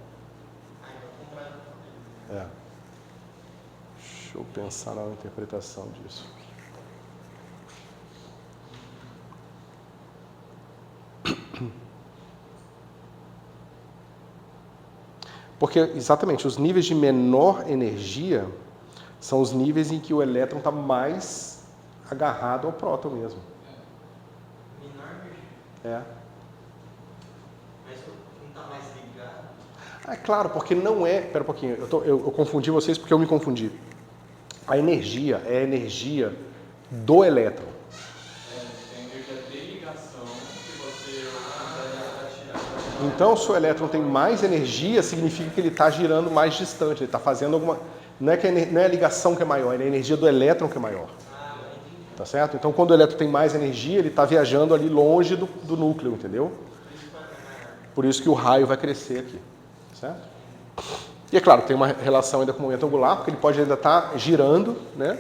Ah, então contrário. É. Deixa eu pensar na interpretação disso. Porque, exatamente, os níveis de menor energia são os níveis em que o elétron está mais agarrado ao próton mesmo. Menor energia. É. Mas não está mais ligado. É claro, porque não é... Espera um pouquinho, eu confundi vocês porque eu me confundi. A energia é a energia do elétron. Tem energia de ligação que você vai tirar. Então, se o elétron tem mais energia, significa que ele está girando mais distante, ele está fazendo alguma... Não é a ligação que é maior, é a energia do elétron que é maior. Tá certo? Então, quando o elétron tem mais energia, ele está viajando ali longe do núcleo, entendeu? Por isso que o raio vai crescer aqui. Certo? E é claro, tem uma relação ainda com o momento angular, porque ele pode ainda estar girando, né?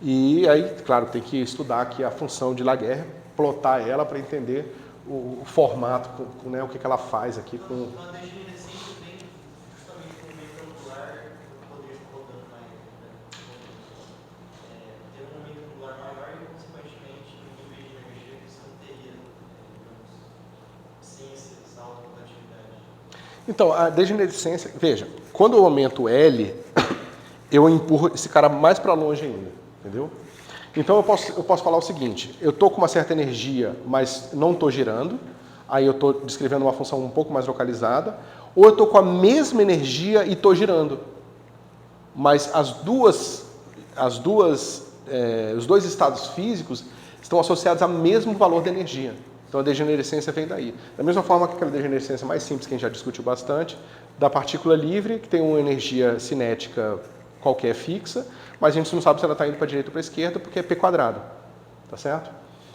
E aí, claro, tem que estudar aqui a função de Laguerre, plotar ela para entender o formato, né? O que ela faz aqui com... Uma degenerescência vem justamente com o momento angular, o poder rodando mais. Ter um momento angular maior e, consequentemente, um nível de energia que você não teria, sem essa autorrotatividade. Então, a degenerescência... Veja, quando eu aumento L, eu empurro esse cara mais para longe ainda, entendeu? Então, eu posso falar o seguinte, eu estou com uma certa energia, mas não estou girando, aí eu estou descrevendo uma função um pouco mais localizada, ou eu estou com a mesma energia e estou girando. Mas os dois estados físicos estão associados ao mesmo valor de energia. Então a degenerescência vem daí. Da mesma forma que aquela degenerescência mais simples que a gente já discutiu bastante, da partícula livre, que tem uma energia cinética qualquer fixa, mas a gente não sabe se ela está indo para a direita ou para a esquerda, porque é p². Tá certo?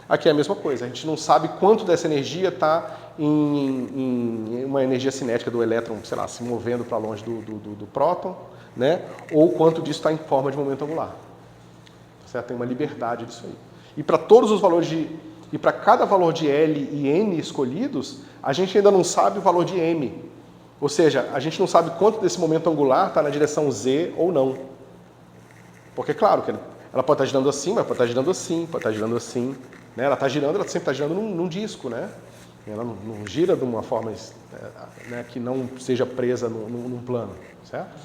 Aqui é a mesma coisa, a gente não sabe quanto dessa energia está em uma energia cinética do elétron, sei lá, se movendo para longe do próton, né? Ou quanto disso está em forma de momento angular. Certo? Tem uma liberdade disso aí. E para todos os valores e para cada valor de L e N escolhidos, a gente ainda não sabe o valor de M. Ou seja, a gente não sabe quanto desse momento angular está na direção Z ou não. Porque, claro, que ela pode estar girando assim, mas pode estar girando assim, pode estar girando assim. Né? Ela está girando, ela sempre está girando num disco, né? Ela não gira de uma forma, né, que não seja presa num plano, certo?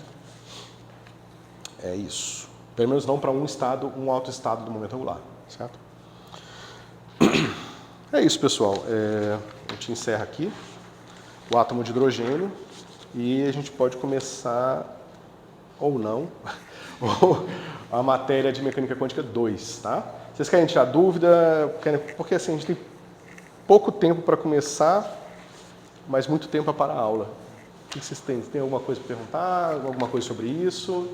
É isso. Pelo menos não para um alto estado do momento angular, certo? É isso, pessoal. A gente encerra aqui o átomo de hidrogênio e a gente pode começar, ou não, a matéria de mecânica quântica 2, tá? Vocês querem tirar dúvida? Porque assim, a gente tem pouco tempo para começar, mas muito tempo para parar a aula. O que vocês têm? Tem alguma coisa para perguntar? Alguma coisa sobre isso?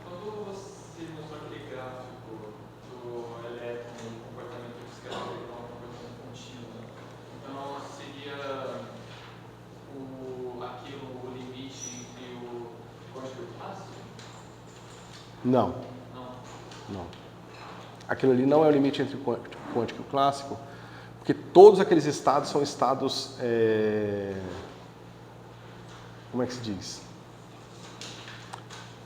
Quando você mostrou aquele gráfico do elétron, o comportamento discreto e o comportamento contínuo, então seria aquilo o limite entre o quântico e o clássico? Não. Não. Aquilo ali não é o limite entre o quântico e o clássico, porque todos aqueles estados são estados... Como é que se diz?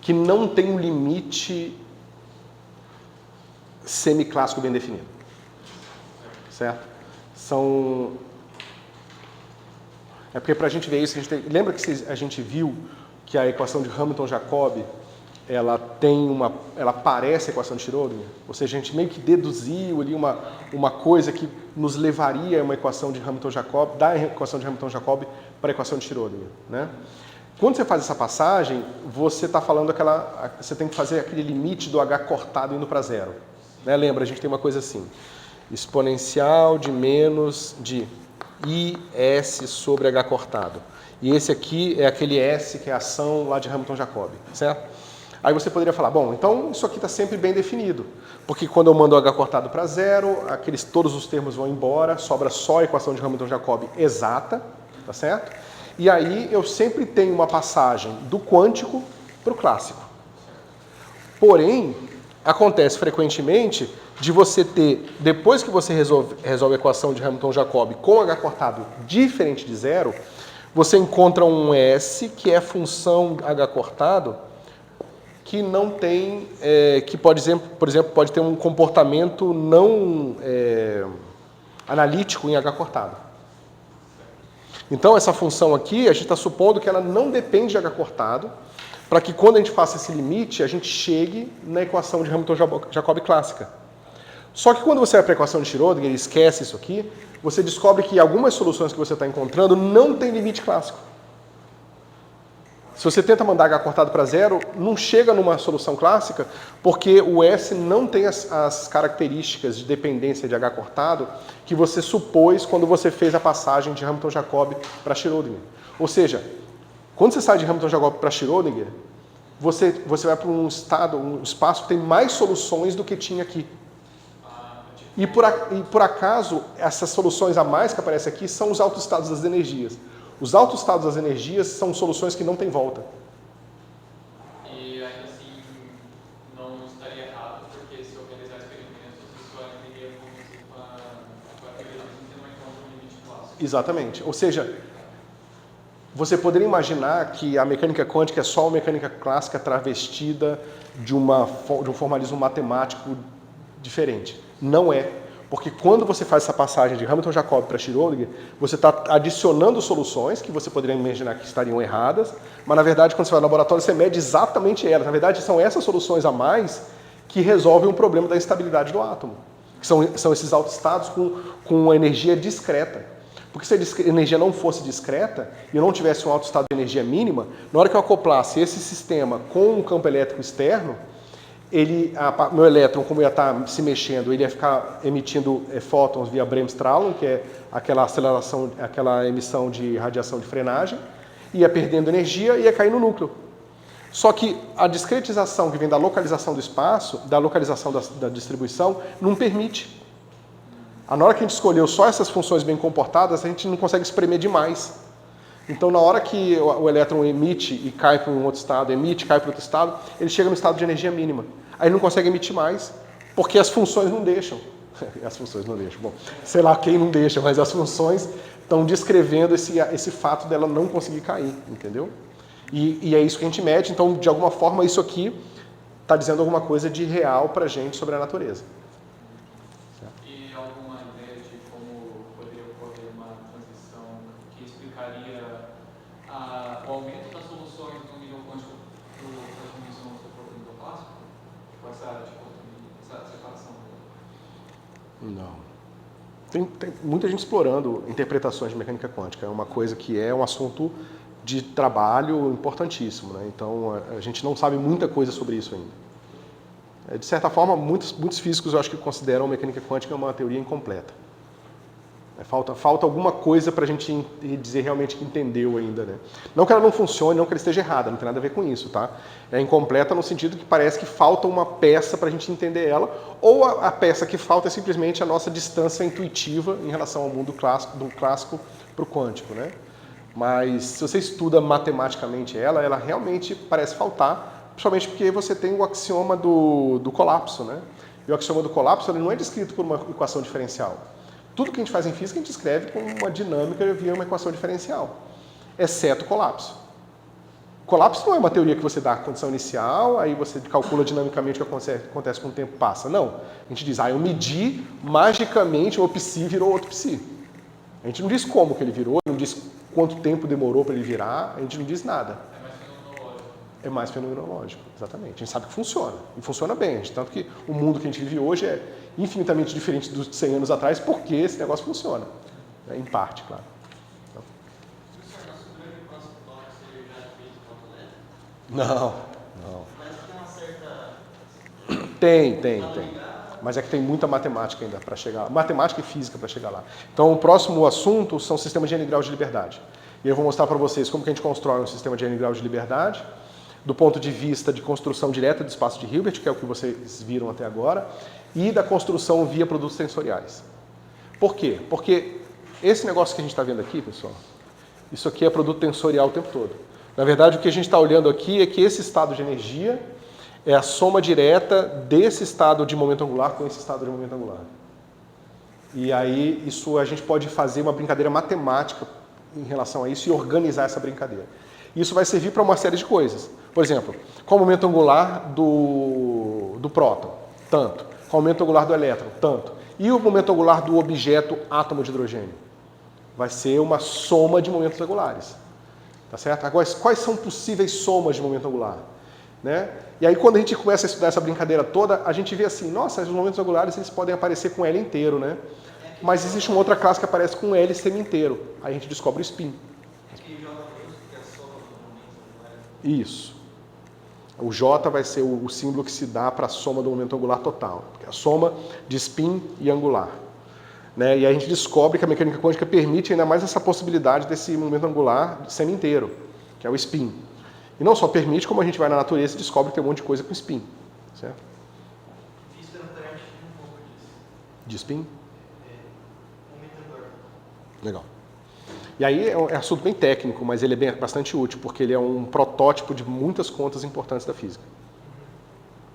Que não tem um limite semiclássico bem definido. Certo? É porque para a gente ver isso, lembra que a gente viu que a equação de Hamilton-Jacobi ela parece a equação de Schrödinger? Ou seja, a gente meio que deduziu ali uma coisa que nos levaria a uma equação de Hamilton-Jacobi, da equação de Hamilton-Jacobi para a equação de Schrödinger, né? Quando você faz essa passagem, você está falando você tem que fazer aquele limite do H cortado indo para zero. Né? Lembra, a gente tem uma coisa assim, exponencial de menos de IS sobre H cortado. E esse aqui é aquele S que é a ação lá de Hamilton-Jacobi, certo? Aí você poderia falar, bom, então isso aqui está sempre bem definido, porque quando eu mando o H cortado para zero, todos os termos vão embora, sobra só a equação de Hamilton-Jacobi exata, tá certo? E aí eu sempre tenho uma passagem do quântico para o clássico. Porém, acontece frequentemente de você ter, depois que você resolve a equação de Hamilton-Jacobi com H cortado diferente de zero, você encontra um S que é função H cortado que não tem, que por exemplo, pode ter um comportamento não analítico em H cortado. Então, essa função aqui, a gente está supondo que ela não depende de H cortado, para que quando a gente faça esse limite, a gente chegue na equação de Hamilton-Jacobi clássica. Só que quando você vai para a equação de Schrödinger e esquece isso aqui, você descobre que algumas soluções que você está encontrando não tem limite clássico. Se você tenta mandar H cortado para zero, não chega numa solução clássica, porque o S não tem as características de dependência de H cortado que você supôs quando você fez a passagem de Hamilton-Jacobi para Schrödinger. Ou seja, quando você sai de Hamilton-Jacobi para Schrödinger, você vai para um espaço que tem mais soluções do que tinha aqui. E por acaso, essas soluções a mais que aparecem aqui são os autoestados das energias. Os autoestados das energias são soluções que não têm volta. E ainda assim, não estaria errado, porque se organizar experimentos, isso ainda iria conduzir com a teoria que não encontra um limite clássico. Exatamente. Ou seja, você poderia imaginar que a mecânica quântica é só uma mecânica clássica travestida de um formalismo matemático diferente. Não é. Porque quando você faz essa passagem de Hamilton-Jacobi para Schrödinger, você está adicionando soluções que você poderia imaginar que estariam erradas, mas na verdade, quando você vai no laboratório, você mede exatamente elas. Na verdade, são essas soluções a mais que resolvem o problema da instabilidade do átomo. Que são esses autoestados com energia discreta. Porque se a energia não fosse discreta e eu não tivesse um autoestado de energia mínima, na hora que eu acoplasse esse sistema com um campo elétrico externo, meu elétron, como ia estar se mexendo, ele ia ficar emitindo fótons via Bremsstrahlung, que é aquela aceleração, aquela emissão de radiação de frenagem, ia perdendo energia e ia cair no núcleo. Só que a discretização que vem da localização do espaço, da localização da distribuição, não permite. Na hora que a gente escolheu só essas funções bem comportadas, a gente não consegue espremer demais. Então, na hora que o elétron emite e cai para um outro estado, emite e cai para outro estado, ele chega no estado de energia mínima. Aí ele não consegue emitir mais, porque as funções não deixam. As funções não deixam. Bom, sei lá quem não deixa, mas as funções estão descrevendo esse fato dela não conseguir cair, entendeu? E é isso que a gente mede. Então, de alguma forma, isso aqui está dizendo alguma coisa de real para a gente sobre a natureza. E alguma ideia de como poderia ocorrer uma transição que explicaria o aumento das soluções do nível quântico para as dimensões do próprio nível clássico? Com essa separação? Não. Tem muita gente explorando interpretações de mecânica quântica. É uma coisa que é um assunto de trabalho importantíssimo, né? Então, a gente não sabe muita coisa sobre isso ainda. De certa forma, muitos físicos eu acho que consideram a mecânica quântica uma teoria incompleta. Falta alguma coisa para a gente dizer realmente que entendeu ainda, né? Não que ela não funcione, não que ela esteja errada, não tem nada a ver com isso, tá? É incompleta no sentido que parece que falta uma peça para a gente entender ela, ou a peça que falta é simplesmente a nossa distância intuitiva em relação ao mundo clássico, do clássico para o quântico, né? Mas se você estuda matematicamente ela realmente parece faltar, principalmente porque você tem o axioma do colapso, né? E o axioma do colapso ele não é descrito por uma equação diferencial. Tudo que a gente faz em física a gente escreve com uma dinâmica via uma equação diferencial, exceto o colapso. O colapso não é uma teoria que você dá a condição inicial, aí você calcula dinamicamente o que acontece com o tempo passa. Não. A gente diz, eu medi, magicamente o psi virou outro psi. A gente não diz como que ele virou, não diz quanto tempo demorou para ele virar, a gente não diz nada. É mais fenomenológico, exatamente. A gente sabe que funciona, e funciona bem. Tanto que o mundo que a gente vive hoje é infinitamente diferente dos 100 anos atrás, porque esse negócio funciona. Em parte, claro. Então. Professor, nosso grande próximo tópico seria já feito quanto elétrico? Não. Mas tem uma certa... Tem. Mas é que tem muita matemática ainda para chegar lá. Matemática e física para chegar lá. Então, o próximo assunto são sistemas de N graus de liberdade. E eu vou mostrar para vocês como que a gente constrói um sistema de N graus de liberdade, do ponto de vista de construção direta do espaço de Hilbert, que é o que vocês viram até agora, e da construção via produtos tensoriais. Por quê? Porque esse negócio que a gente está vendo aqui, pessoal, isso aqui é produto tensorial o tempo todo. Na verdade, o que a gente está olhando aqui é que esse estado de energia é a soma direta desse estado de momento angular com esse estado de momento angular. E aí, isso a gente pode fazer uma brincadeira matemática em relação a isso e organizar essa brincadeira. Isso vai servir para uma série de coisas. Por exemplo, qual o momento angular do próton? Tanto. Qual o momento angular do elétron? Tanto. E o momento angular do objeto átomo de hidrogênio? Vai ser uma soma de momentos angulares. Tá certo? Agora, quais são possíveis somas de momento angular? Né? E aí, quando a gente começa a estudar essa brincadeira toda, a gente vê assim, nossa, os momentos angulares eles podem aparecer com L inteiro, né? Mas existe uma outra classe que aparece com L semi-inteiro. Aí a gente descobre o spin. Isso. O J vai ser o símbolo que se dá para a soma do momento angular total, que é a soma de spin e angular. Né? E aí a gente descobre que a mecânica quântica permite ainda mais essa possibilidade desse momento angular semi-inteiro, que é o spin. E não só permite, como a gente vai na natureza e descobre que tem um monte de coisa com spin. Certo? Física nuclear tinha um pouco disso. De spin? Momento angular. Legal. E aí é assunto bem técnico, mas ele é bastante útil, porque ele é um protótipo de muitas contas importantes da física.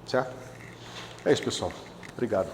Certo? É isso, pessoal. Obrigado.